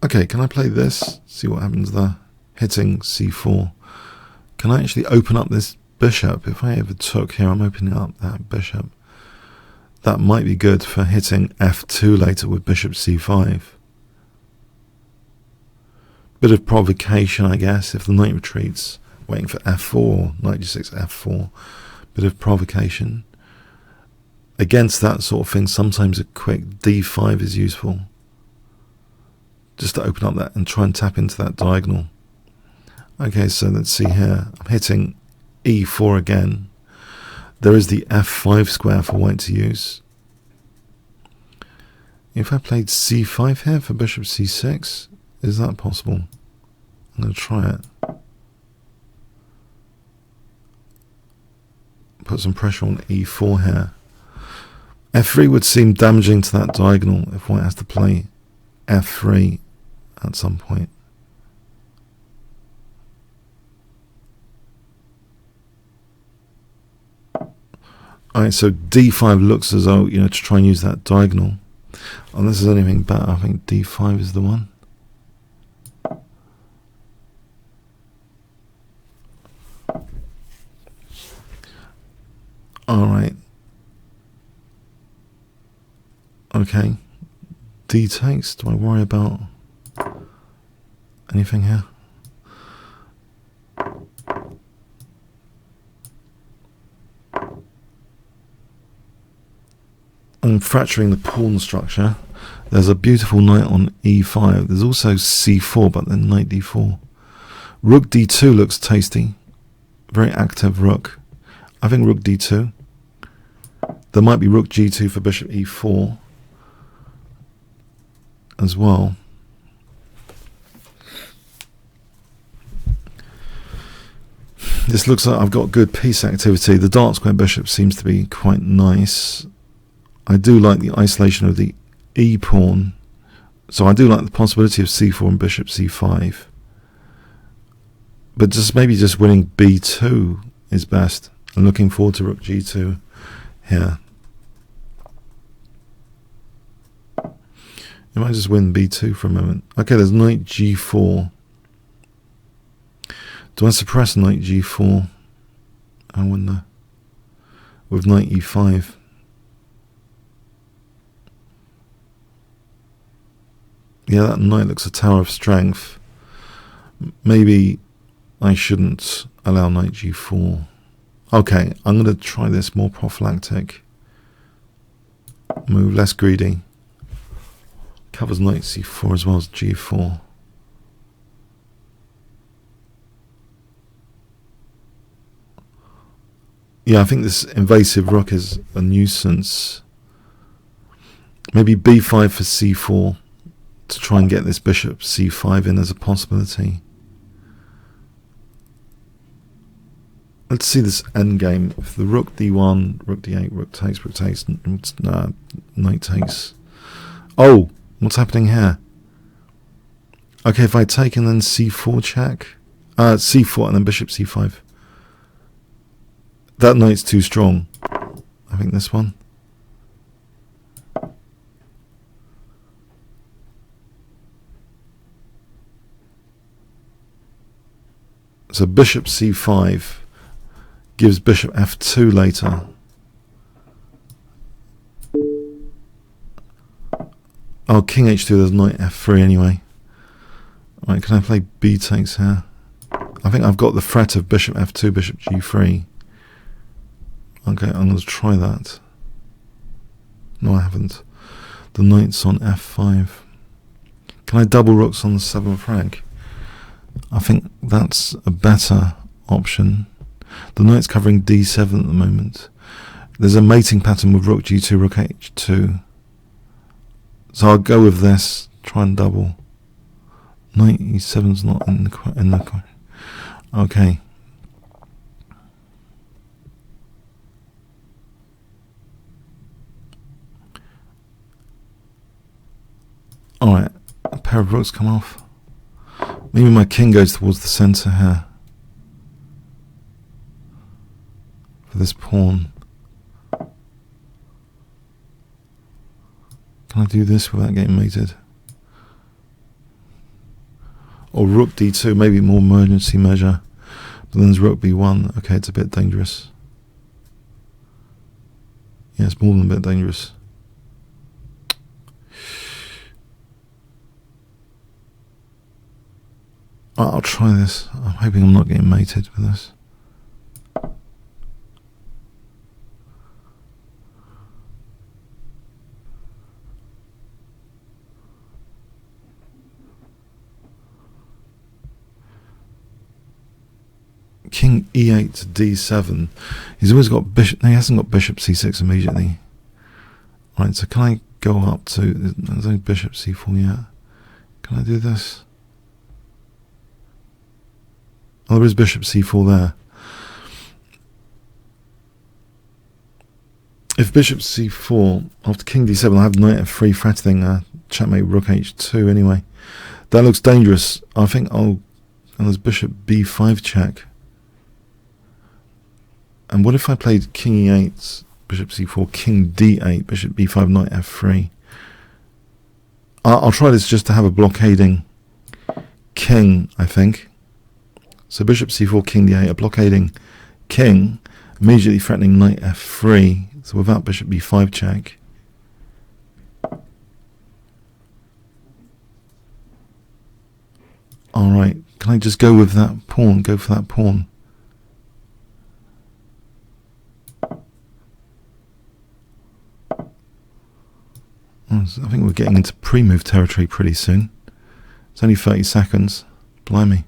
Okay, can I play this? See what happens there. Hitting c4. Can I actually open up this bishop? If I ever took here, I'm opening up that bishop. That might be good for hitting f2 later with bishop c5. Bit of provocation, I guess, if the knight retreats, waiting for f4, knight g6, f4. Bit of provocation. Against that sort of thing, sometimes a quick d5 is useful. Just to open up that and try and tap into that diagonal. Okay, so let's see here. I'm hitting e4 again. There is the f5 square for white to use. If I played c5 here for bishop c6, is that possible? I'm going to try it. Put some pressure on e4 here. f3 would seem damaging to that diagonal if white has to play f3 at some point. Alright, so d5 looks as though, to try and use that diagonal. Unless there's anything better, I think d5 is the one. Alright. Okay. D takes. Do I worry about anything here? I'm fracturing the pawn structure. There's a beautiful knight on e5. There's also c4, but then knight d4. Rook d2 looks tasty. Very active rook. I think rook d2. There might be rook g2 for bishop e4 as well. This looks like I've got good piece activity. The dark square bishop seems to be quite nice. I do like the isolation of the e pawn, so I do like the possibility of c4 and bishop c5. But maybe just winning b2 is best. I'm looking forward to rook g2 here. You might just win b2 for a moment. Okay, there's knight g4. Do I suppress knight g4? I wonder. With knight e5. Yeah, that knight looks a tower of strength. Maybe I shouldn't allow knight g4. Okay, I'm going to try this more prophylactic move, less greedy. Covers knight c4 as well as g4. Yeah, I think this invasive rook is a nuisance. Maybe b5 for c4 to try and get this bishop c5 in as a possibility. Let's see this endgame. If the rook d1, rook d8, rook takes, knight takes. Oh, what's happening here? Okay, if I take and then c4 check, c4 and then bishop c5. That knight's too strong. I think this one. So bishop c5 gives bishop f2 later. Oh, king h2, there's knight f3 anyway. Alright, can I play b takes here? I think I've got the threat of bishop f2, bishop g3. Okay, I'm going to try that. No, I haven't. The knight's on f5. Can I double rooks on the 7th rank? I think that's a better option. The knight's covering d7 at the moment. There's a mating pattern with rook g2, rook h2. So I'll go with this, try and double. Knight e7's not in the okay. Alright, a pair of rooks come off. Maybe my king goes towards the centre here. For this pawn. Can I do this without getting mated? Or rook d2, maybe more emergency measure. But then there's rook b1. Okay, it's a bit dangerous. Yeah, it's more than a bit dangerous. I'll try this. I'm hoping I'm not getting mated with this. King e8 to d7. He's always got bishop. No, he hasn't got bishop c6 immediately. Right, so can I go up to... There's no bishop c4 yet. Can I do this? Oh, there is bishop c4 there. If bishop c4 after king d7, I have knight f3 threatening checkmate rook h2 anyway. That looks dangerous. I think I'll... And there's bishop b5 check. And what if I played king e8 bishop c4, king d8, bishop b5, knight f3. I'll try this just to have a blockading king, I think. So bishop c4, king d8, a blockading king, immediately threatening knight f3. So without bishop b5 check. Alright, can I just go with that pawn? Go for that pawn. I think we're getting into pre-move territory pretty soon. It's only 30 seconds. Blimey.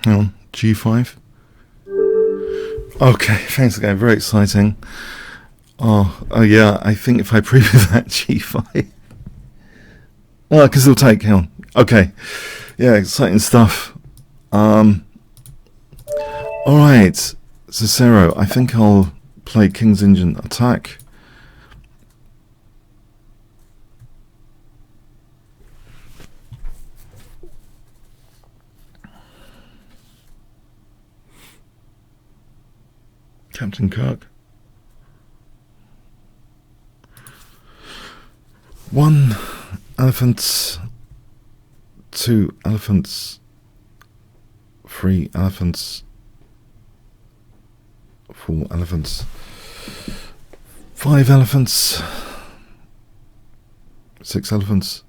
Hang on, G5. Okay, thanks again, very exciting. Oh yeah, I think if I preview that G5. Well, I can still take, hang on. Okay, yeah, exciting stuff. Alright, Cicero, I think I'll play King's Engine attack. Captain Kirk. 1 elephant, 2 elephants, 3 elephants, 4 elephants, 5 elephants, 6 elephants,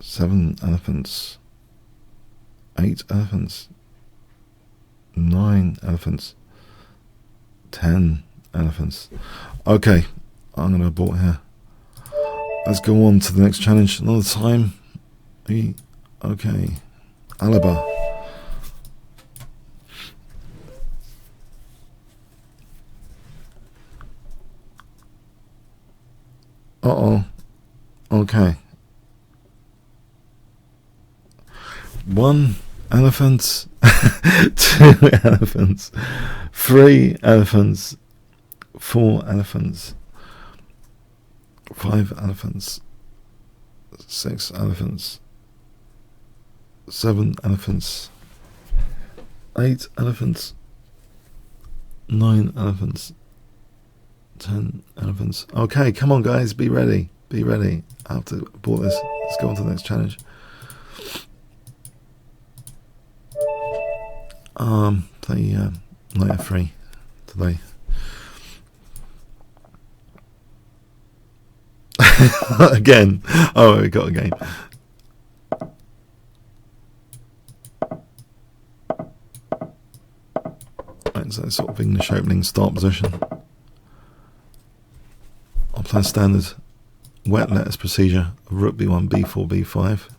7 elephants, 8 elephants, 9 elephants, 10 elephants. Okay, I'm going to abort here. Let's go on to the next challenge another time. Okay, Alaba. Uh-oh. Okay. 1 elephant, 2 elephants, 3 elephants, 4 elephants, 5 elephants, 6 elephants, 7 elephants, 8 elephants, 9 elephants, 10 elephants. Okay, come on guys, be ready. Be ready. I have to abort this. Let's go on to the next challenge. Play knight f3 today. Again. Oh, we got a game. Right, so sort of English opening start position. I'll play a standard wet letters procedure of rook b1, b4, b5.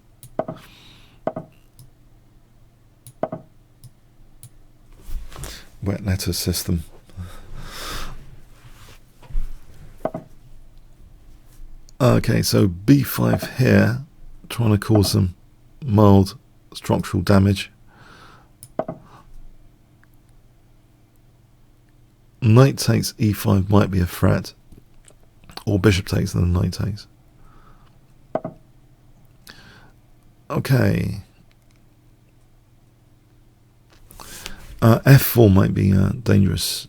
Wet letters system. Okay, so b5 here, trying to cause some mild structural damage. Knight takes e5 might be a threat, or bishop takes and then knight takes. Okay. F4 might be dangerous,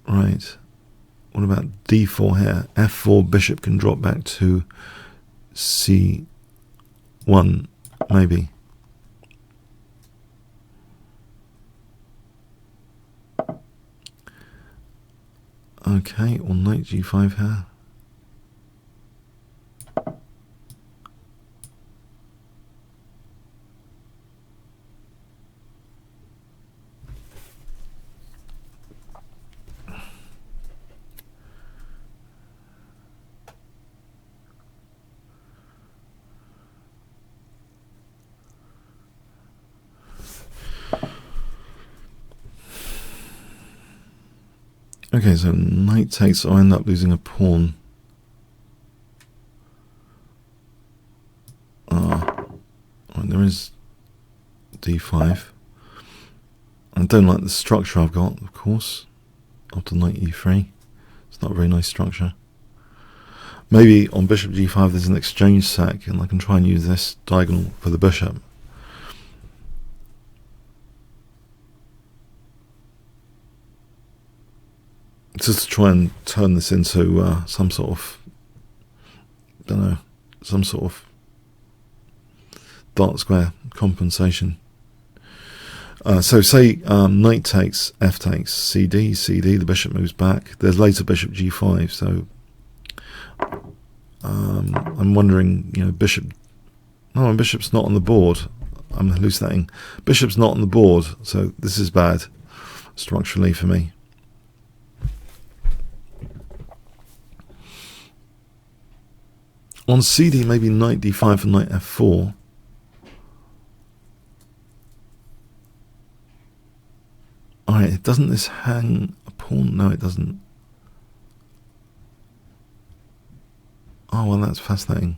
right? What about d4 here? F4, bishop can drop back to c1, maybe. Okay, or knight g5 here. Okay, so knight takes, I end up losing a pawn. There is d5. I don't like the structure I've got, of course, after knight e3. It's not a very nice structure. Maybe on bishop g5 there's an exchange sack, and I can try and use this diagonal for the bishop. Just to try and turn this into some sort of, don't know, some sort of dark square compensation. So say knight takes, f takes, cd, cd, the bishop moves back. There's later bishop g5, so I'm wondering, you know, bishop, no, bishop's not on the board. I'm hallucinating. Bishop's not on the board, so this is bad structurally for me. On cd, maybe knight d5 and knight f4. Alright, doesn't this hang a pawn? No, it doesn't. Oh, well, that's fascinating.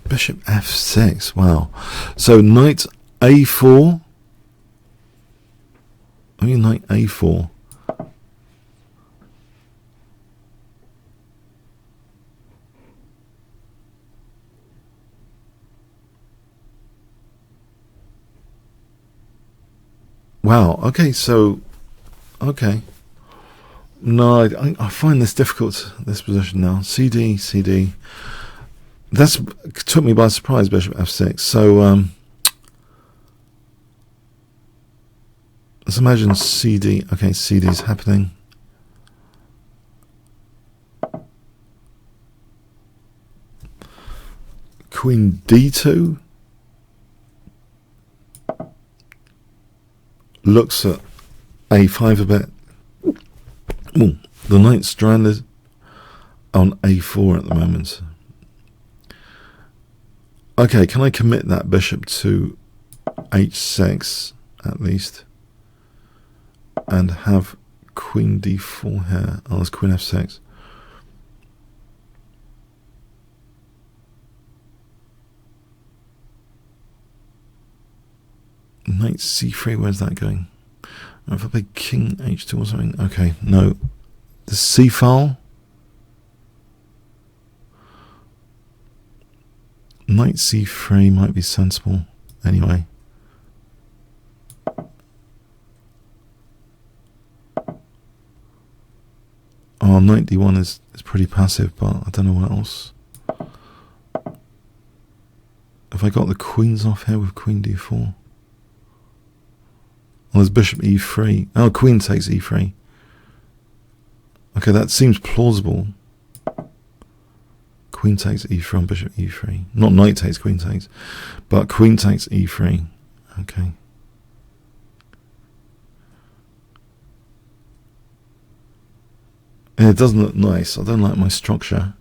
Bishop f6, wow. So knight a4. I mean, knight a4. Wow, okay, so, okay. No, I find this difficult, this position now. CD, CD. That took me by surprise, bishop f6. So, let's imagine CD. Okay, CD is happening. Queen d2. Looks at a5 a bit. Ooh, the knight's stranded on a4 at the moment. Okay, can I commit that bishop to h6 at least and have queen d4 here? Oh, there's queen f6. Knight c3, where's that going? If I play king h2 or something. Okay, no. The c file. Knight c3 might be sensible. Anyway. Oh, knight d1 is pretty passive, but I don't know what else. Have I got the queens off here with queen d4? Well, there's bishop e3. Oh, queen takes e3. Okay, that seems plausible. Queen takes e3 on bishop e3. Not knight takes, queen takes. But queen takes e3. Okay. And it doesn't look nice. I don't like my structure.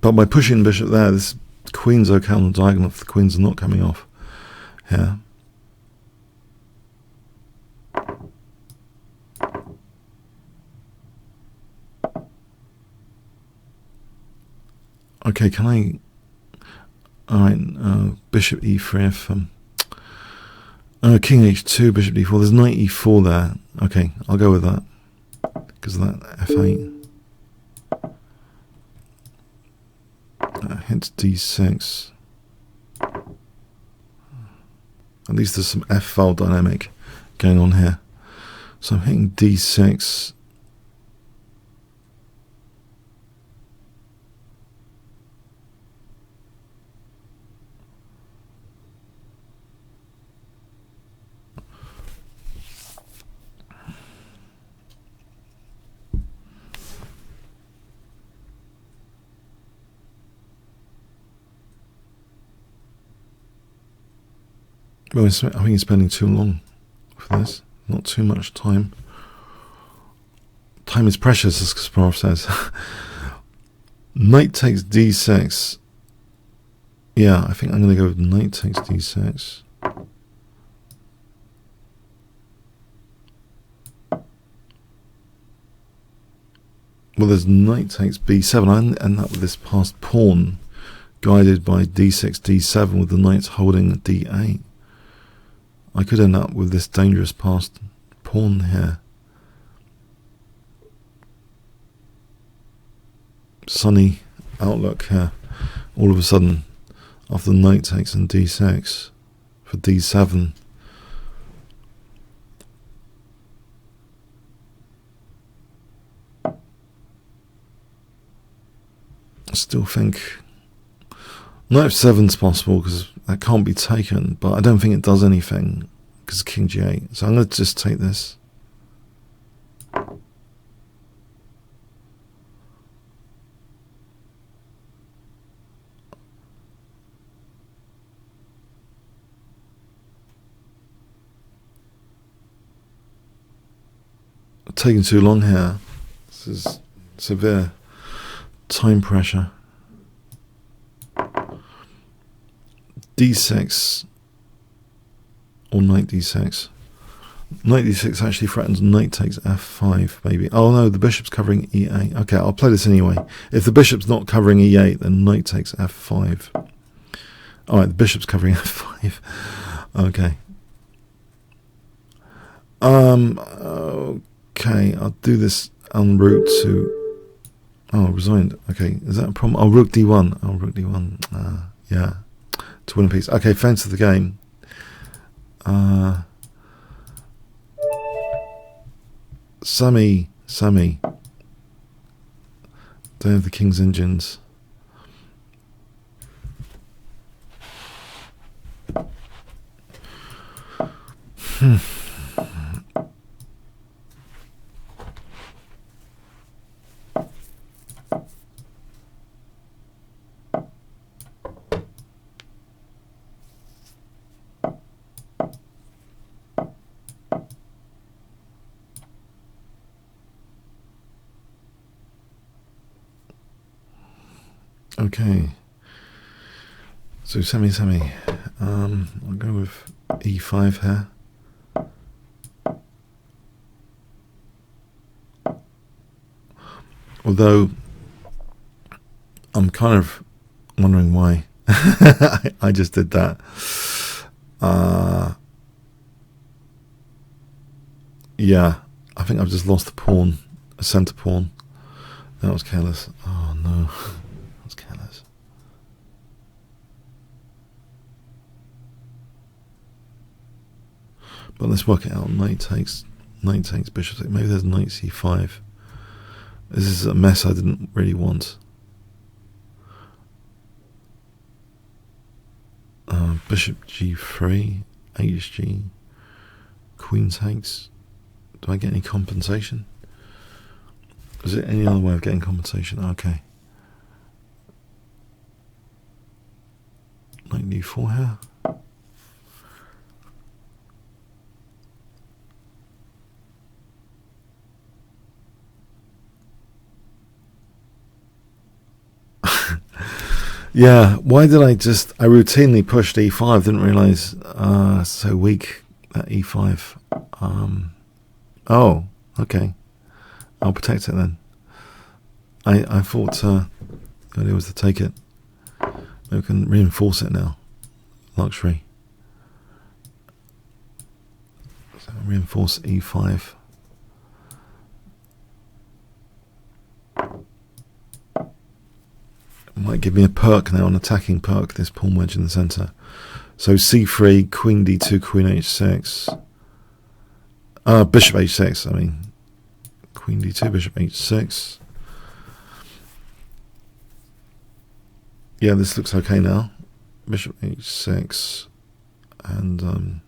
But by pushing bishop there, this queen's okay on the diagonal if the queens are not coming off here. Okay, can I... Alright, bishop e3 if... king h2, bishop d4. There's knight e4 there. Okay, I'll go with that. Because of that f8. Hence d6. At least there's some f-file dynamic going on here. So I'm hitting d6. Well, I think it's spending too long for this. Not too much time. Time is precious, as Kasparov says. Knight takes d6. Yeah, I think I'm going to go with knight takes d6. Well, there's knight takes b7. I end up with this passed pawn guided by d6, d7 with the knights holding d8. I could end up with this dangerous passed pawn here. Sunny outlook here. All of a sudden, after knight takes and d6 for d7. I still think knight f7 is possible because that can't be taken, but I don't think it does anything because king g8. So I'm going to just take this. Taking too long here. This is severe time pressure. d6 or knight d6. Knight d6 actually threatens knight takes f5 maybe. Oh no, the bishop's covering e8. Okay, I'll play this anyway. If the bishop's not covering e8, then knight takes f5. Alright, the bishop's covering f5. Okay. Okay, I'll do this en route to... Oh, resigned. Okay, is that a problem? Oh, rook d1. Oh, rook d1. Yeah, to win a piece. Okay, fence of the game. Sammy. Don't have the king's engines. Okay, so semi. I'll go with e5 here. Although I'm kind of wondering why I just did that. Yeah, I think I've just lost the pawn, a center pawn. That was careless. Oh no. Careless. But let's work it out. Knight takes bishop. Maybe there's knight c5. This is a mess I didn't really want. Bishop g3, hg, queen takes. Do I get any compensation? Is there any other way of getting compensation? Okay. Knight d4 here. Yeah, why did I routinely pushed e5, didn't realise so weak at e5. Oh, okay. I'll protect it then. I thought the idea was to take it. We can reinforce it now. Luxury. So reinforce e5. It might give me a perk now, an attacking perk, this pawn wedge in the centre. So c3, queen d2, queen h6. Bishop h6, I mean. Queen d2, bishop h6. Yeah, this looks okay now. Bishop h6 and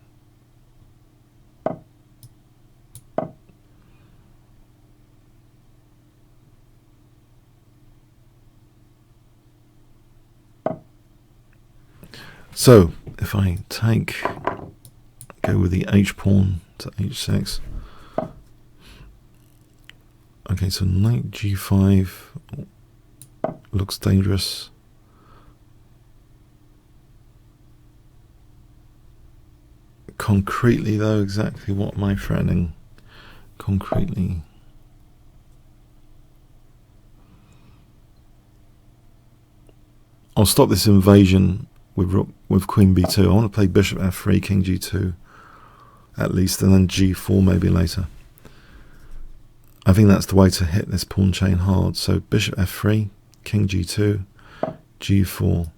so if I go with the h pawn to h6. Okay, so knight g5. looks dangerous. Concretely though, exactly what am I threatening? Concretely. I'll stop this invasion with queen b2. I want to play bishop f3, king g2 at least, and then g4 maybe later. I think that's the way to hit this pawn chain hard. So bishop f3, king g2, g4.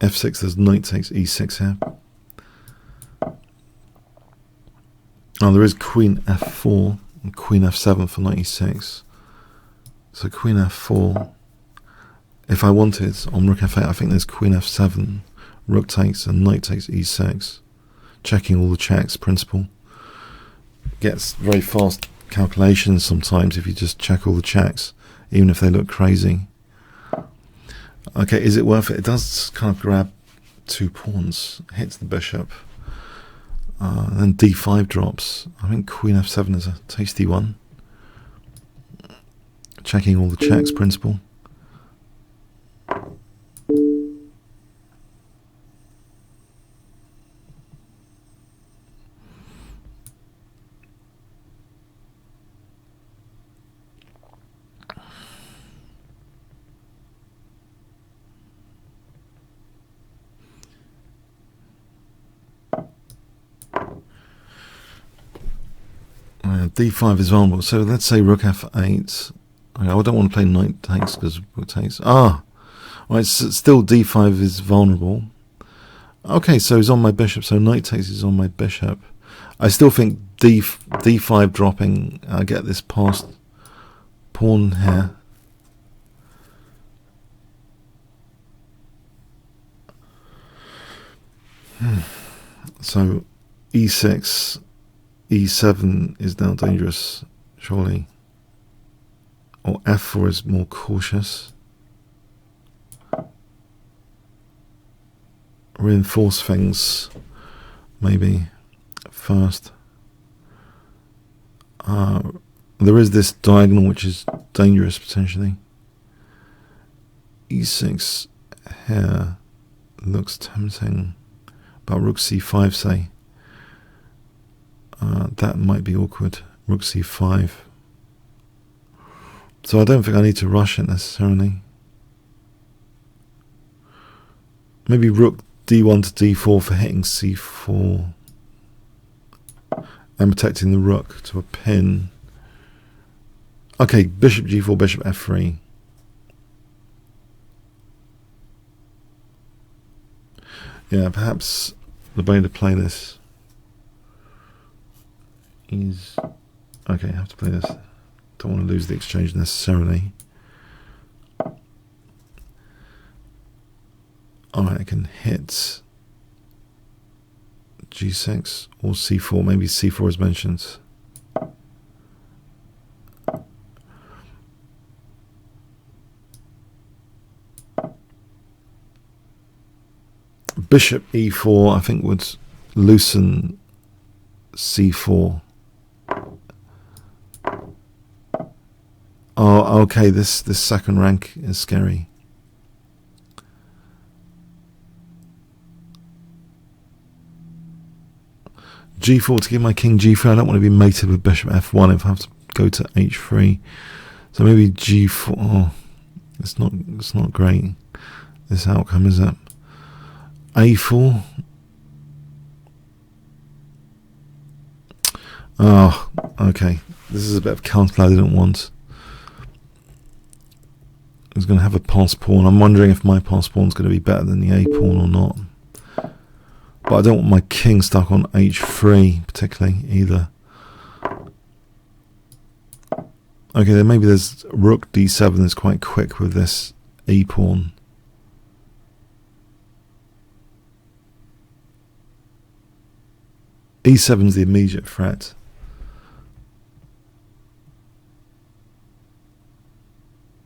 f6, there's knight takes e6 here. Oh, there is queen f4 and queen f7 for knight e6. So queen f4. If I wanted on rook f8, I think there's queen f7, rook takes, and knight takes e6. Checking all the checks principle. Gets very fast calculations sometimes if you just check all the checks, even if they look crazy. Okay, is it worth it? It does kind of grab 2 pawns, hits the bishop. And then d5 drops. I think queen f7 is a tasty one. Checking all the checks principle. D5 is vulnerable, so let's say rook f8. I don't want to play knight takes because rook takes. Right, so still d5 is vulnerable. Okay, so he's on my bishop, so knight takes is on my bishop. I still think d5 dropping, I get this passed pawn here. So e6, e7 is now dangerous, surely. Or f4 is more cautious. Reinforce things, maybe, first. There is this diagonal which is dangerous, potentially. e6 here looks tempting. But rook c5, say. That might be awkward. Rook c5. So I don't think I need to rush it necessarily. Maybe rook d1 to d4 for hitting c4 and protecting the rook to a pin. Okay, bishop g4, bishop f3. Yeah, perhaps the way to play this is... Okay, I have to play this. Don't want to lose the exchange necessarily. Alright, I can hit g6 or c4. Maybe c4 is mentioned. Bishop e4, I think, would loosen c4. Oh, okay, this second rank is scary. g4 to give my king g3. I don't want to be mated with bishop f1 if I have to go to h3. So maybe g4. Oh, it's not great, this outcome, is it? a4. Oh, okay. This is a bit of counterplay I didn't want. I was going to have a pass pawn. I'm wondering if my pass pawn is going to be better than the a pawn or not. But I don't want my king stuck on h3 particularly either. Okay, then maybe there's rook d7 is quite quick with this a pawn. e7 is the immediate threat.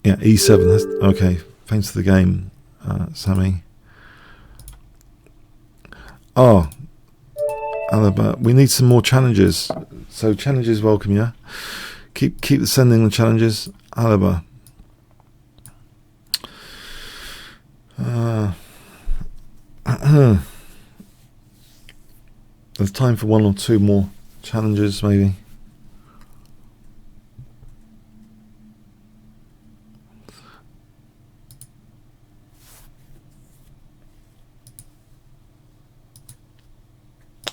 Yeah, e7. That's, okay, thanks for the game, Sammy. Oh, Alaba, we need some more challenges. So challenges welcome, yeah. Keep sending the challenges. Alaba. There's time for 1 or 2 more challenges, maybe.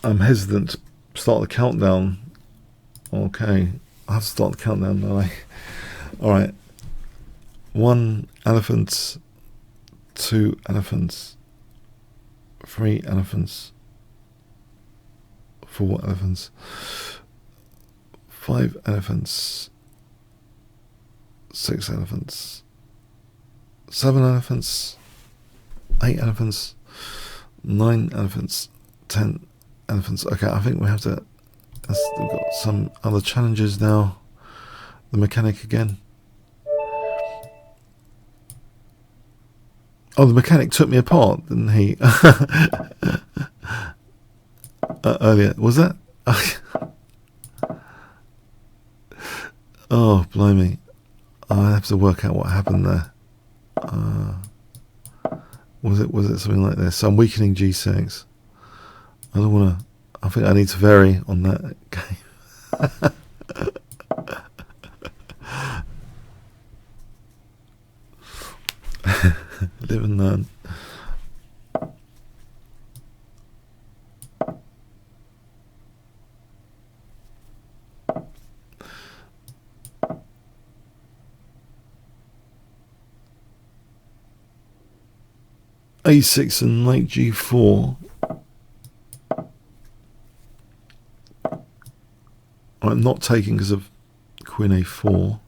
I'm hesitant to start the countdown. Okay, I have to start the countdown, don't I? Alright. 1 elephant, 2 elephants, 3 elephants, 4 elephants, 5 elephants, 6 elephants, 7 elephants, 8 elephants, 9 elephants, 10 elephants. Okay, I think we have to. We've got some other challenges now. The mechanic again. Oh, the mechanic took me apart, didn't he? Earlier, was that? Oh, blimey! I have to work out what happened there. Was it something like this? So I'm weakening G6. I don't want to. I think I need to vary on that game. Live and learn. A6 and knight G4. I'm not taking because of Queen A4.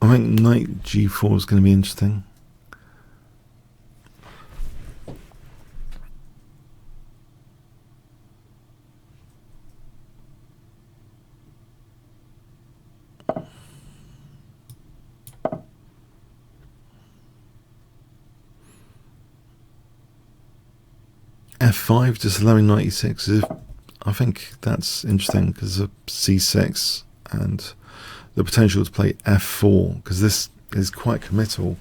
I think knight G4 is going to be interesting. F5 just allowing knight E6. I think that's interesting because of C6 and the potential to play F4, because this is quite committal,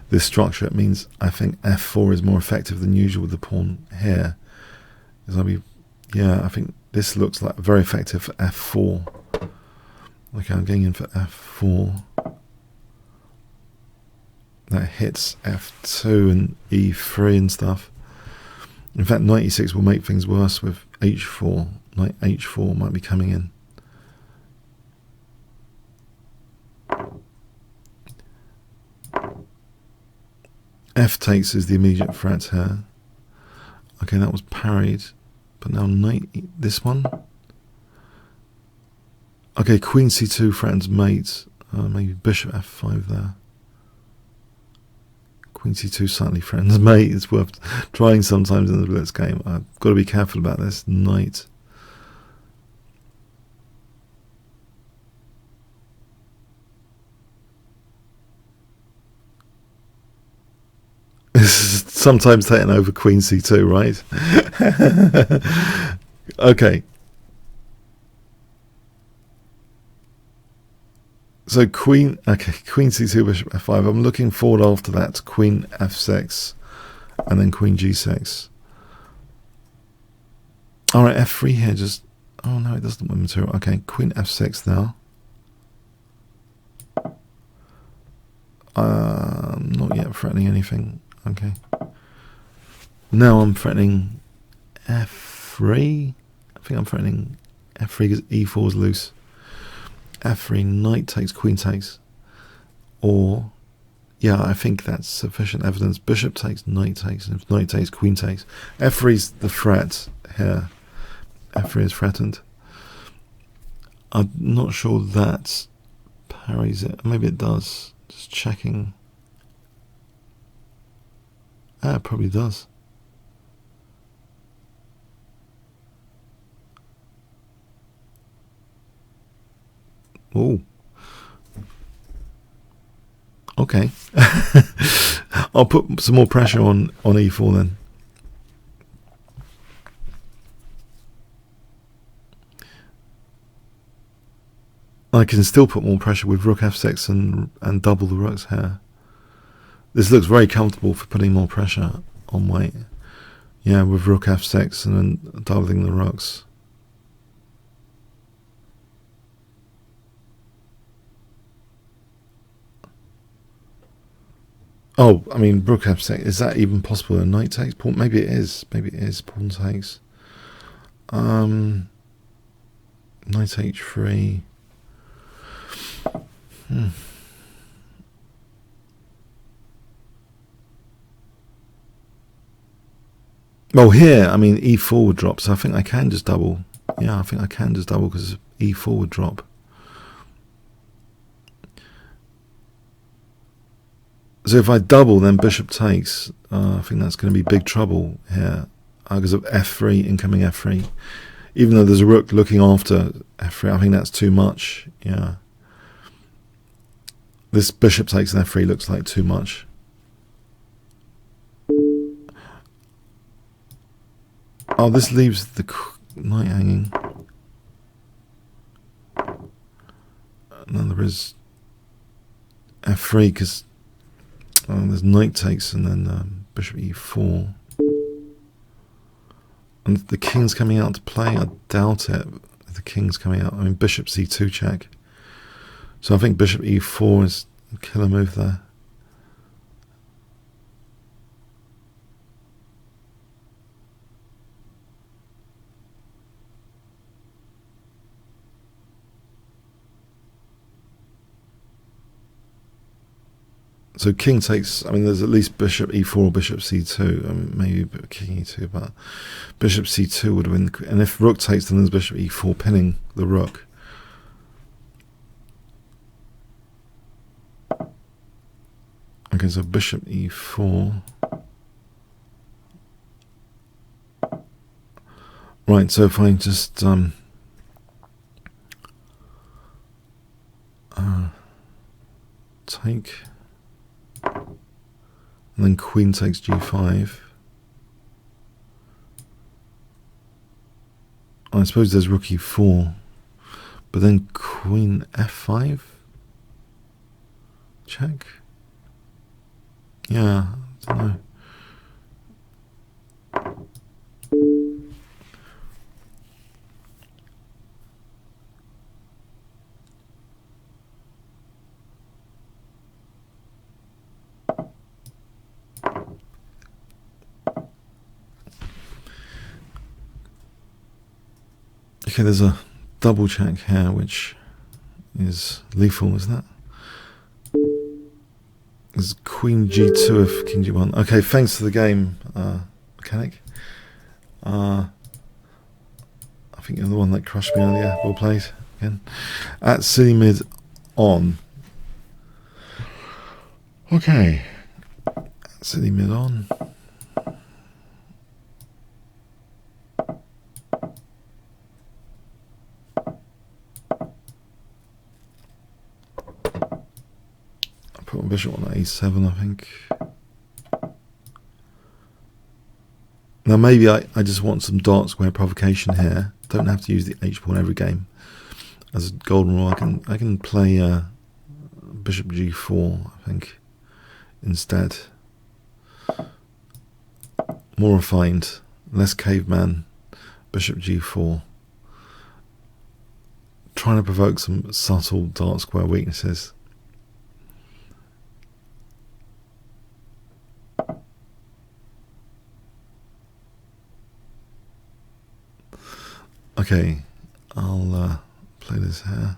this structure. It means I think F4 is more effective than usual with the pawn here. I think this looks like very effective for F4. Okay, I'm getting in for F4. That hits F2 and E3 and stuff. In fact, knight E6 will make things worse with H4. Knight H4 might be coming in. F takes is the immediate threat here. Okay, that was parried. But now knight, this one. Okay, Queen C2 threatens mate. Maybe Bishop F5 there. Queen C2 slightly threatens mate. It's worth trying sometimes in the blitz game. I've got to be careful about this. Knight. Sometimes taking over Queen C2, right? Okay. So Queen C2, Bishop F5. I'm looking forward after that to Queen F6 and then Queen G6. Alright, F3 here just... Oh no, it doesn't win material. Okay, Queen F6 now. Not yet threatening anything. Okay. Now I'm threatening F3. I think I'm threatening F3 because E4 is loose. F3, knight takes, queen takes. Or, yeah, I think that's sufficient evidence. Bishop takes, knight takes, and if knight takes, queen takes. F3 is the threat here. F3 is threatened. I'm not sure that parries it. Maybe it does. Just checking. It probably does. Oh. Okay. I'll put some more pressure on e4 then. I can still put more pressure with rook f6 and double the rooks here. This looks very comfortable for putting more pressure on white. Yeah, with rook f6 and then doubling the rooks. Oh, I mean, rook f6, is that even possible? A knight takes? Pawn? Maybe it is. Maybe it is. Pawn takes. Knight h3. Well, here, I mean, e4 would drop, so I think I can just double. Yeah, I think I can just double because e4 would drop. So if I double, then bishop takes. I think that's going to be big trouble here because of f3, incoming f3. Even though there's a rook looking after f3, I think that's too much. Yeah. This bishop takes and f3 looks like too much. Oh, this leaves the knight hanging. And then there is f3 because there's knight takes and then bishop e4. And the king's coming out to play. I doubt it. The king's coming out. I mean, bishop c2 check. So I think bishop e4 is a killer move there. So king takes, I mean, there's at least bishop e4 or bishop c2. I mean, maybe king e2, but bishop c2 would win. And if rook takes, then there's bishop e4 pinning the rook. Okay, so bishop e4. Right, so if I just take, and then queen takes g5. I suppose there's rook e4, but then queen f5 check. Yeah, I don't know. Okay, there's a double check here, which is lethal, isn't it? There's queen g2 if king g1. Okay, thanks for the game, mechanic. I think you're the one that crushed me earlier. Well played again. At city mid on. Okay. City mid on. Put my bishop on a7, I think. Now maybe I just want some dark square provocation here. Don't have to use the h pawn every game. As a golden rule, I can play bishop g4, I think, instead. More refined, less caveman. Bishop g4. Trying to provoke some subtle dark square weaknesses. Okay, I'll play this here.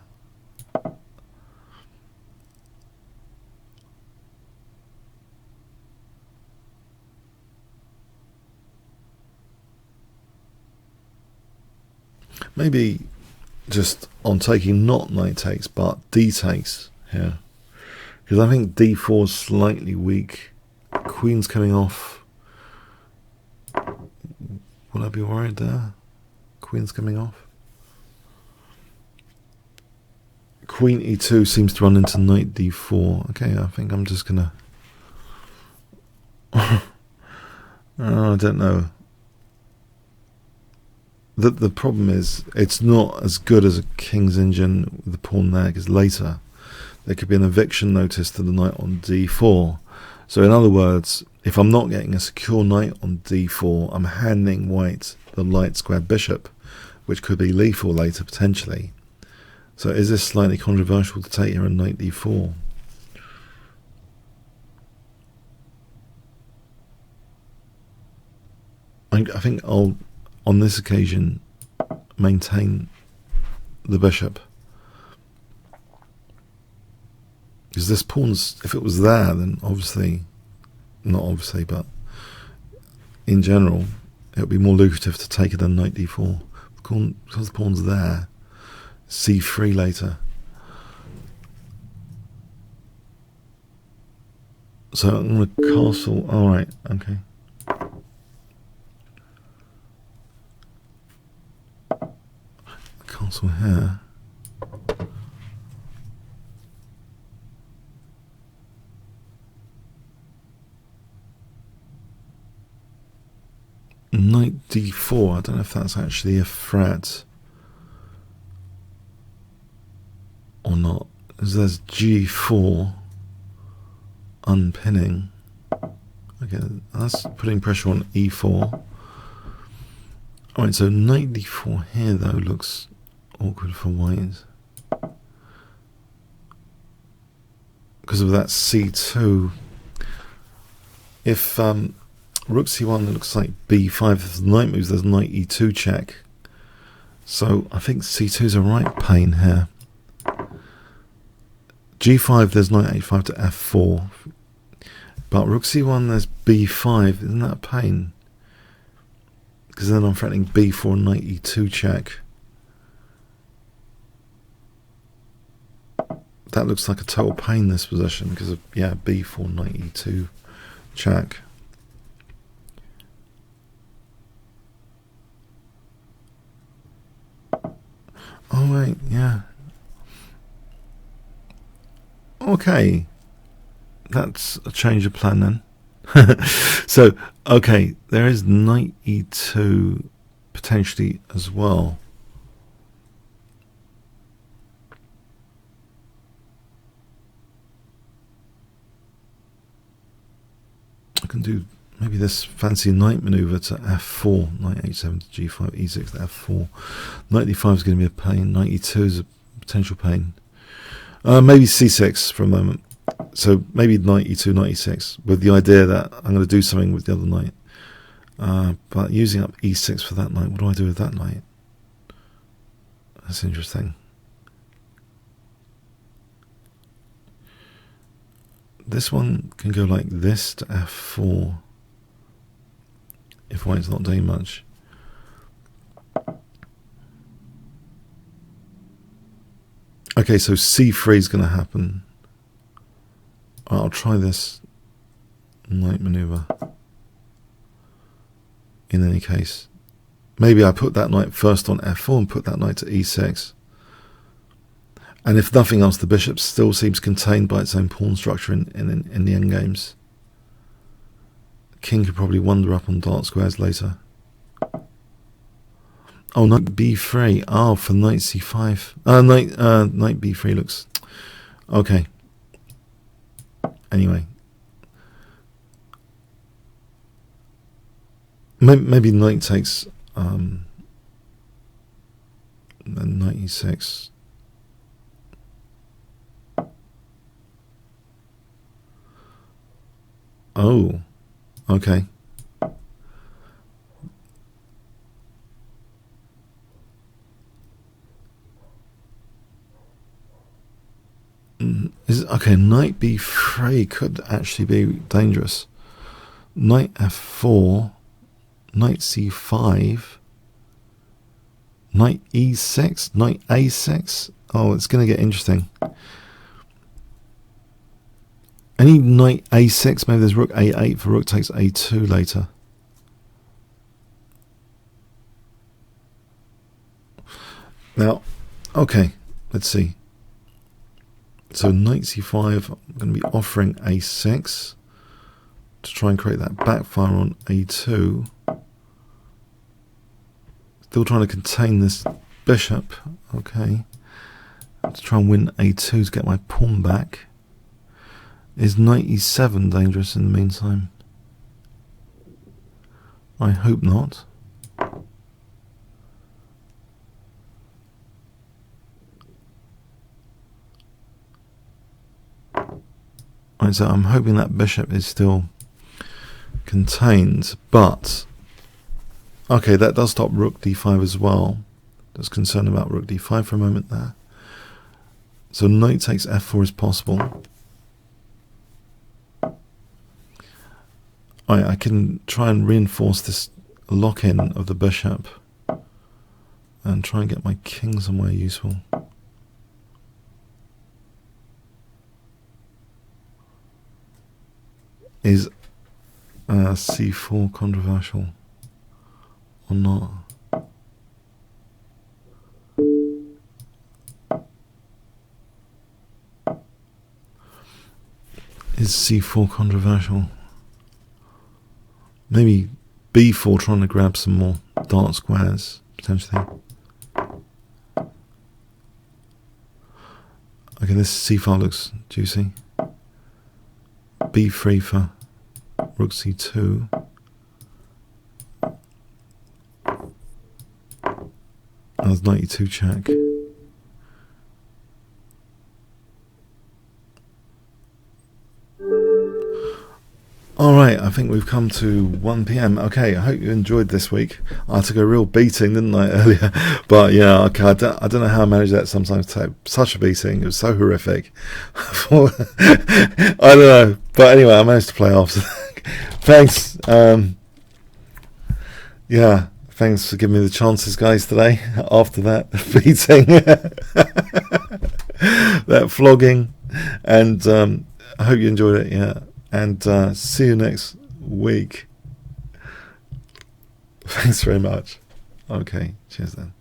Maybe just on taking not knight takes, but d takes here. Because I think d4 is slightly weak. Queen's coming off. Will I be worried there? Queen's coming off. Queen e2 seems to run into knight d4. Okay, I think I'm just gonna... oh, I don't know. The problem is, it's not as good as a king's engine with the pawn there, because later there could be an eviction notice to the knight on d4. So in other words, if I'm not getting a secure knight on d4, I'm handing white the light square bishop, which could be lethal later potentially. So is this slightly controversial to take here on knight d4? I think I'll, on this occasion, maintain the bishop. Because this pawn's, if it was there, then obviously, not obviously, but in general, it would be more lucrative to take it than knight d4. Because the pawn's there, c3 later. So I'm going to castle. Alright, okay. Castle here. Knight d4. I don't know if that's actually a threat or not. As there's g4 unpinning. Okay, that's putting pressure on e4. Alright, so knight d4 here though looks awkward for white. Because of that c2. If rook c1 looks like b5, if the knight moves, there's knight e2 check. So I think c2 is a right pain here. g5, there's knight a5 to f4. But rook c1, there's b5. Isn't that a pain? Because then I'm threatening b4, knight e2 check. That looks like a total pain, this position, because of, yeah, b4, knight e2 check. Oh, right, yeah. Okay. That's a change of plan then. So, okay, there is knight e2 potentially as well. I can do maybe this fancy knight maneuver to f4, knight h7 to g5, e6 to f4. Knight d5 is going to be a pain. Knight e2 is a potential pain. Maybe c6 for a moment. So maybe knight e2, knight e6, with the idea that I'm going to do something with the other knight. But using up e6 for that knight, what do I do with that knight? That's interesting. This one can go like this to f4 if white's not doing much. Okay, so c3 is going to happen. I'll try this knight maneuver in any case. Maybe I put that knight first on f4 and put that knight to e6. And if nothing else, the bishop still seems contained by its own pawn structure in the endgames. The king could probably wander up on dark squares later. Oh, knight b3. Oh, for knight c5. Knight b3 looks... Okay. Anyway. Maybe knight takes... then knight e6. Oh, okay. Okay, knight b3 could actually be dangerous. Knight f4, knight c5, knight e6, knight a6. Oh, it's going to get interesting. Any knight a6, maybe there's rook a8 for rook takes a2 later. Now, okay, let's see. So knight c5, I'm going to be offering a6 to try and create that backfire on a2. Still trying to contain this bishop. Okay, to try and win a2 to get my pawn back. Is knight e7 dangerous in the meantime? I hope not. Right, so I'm hoping that bishop is still contained, but okay, that does stop rook d5 as well. Just concerned about rook d5 for a moment there. So knight takes f4 is possible. I can try and reinforce this lock-in of the bishop and try and get my king somewhere useful. Is c4 controversial or not? Is c4 controversial? Maybe b4, trying to grab some more dark squares, potentially. Okay, this c5 looks juicy. b3 for rook c2. That's knight e2 check. Alright, I think we've come to 1 PM. Okay, I hope you enjoyed this week. I took a real beating, didn't I, earlier? But yeah, okay, I don't know how I managed that sometimes. Such a beating. It was so horrific. I don't know. But anyway, I managed to play off. Thanks. Yeah, thanks for giving me the chances, guys, today. After that beating. That flogging. And I hope you enjoyed it, yeah. And see you next week. Thanks very much. Okay, cheers then.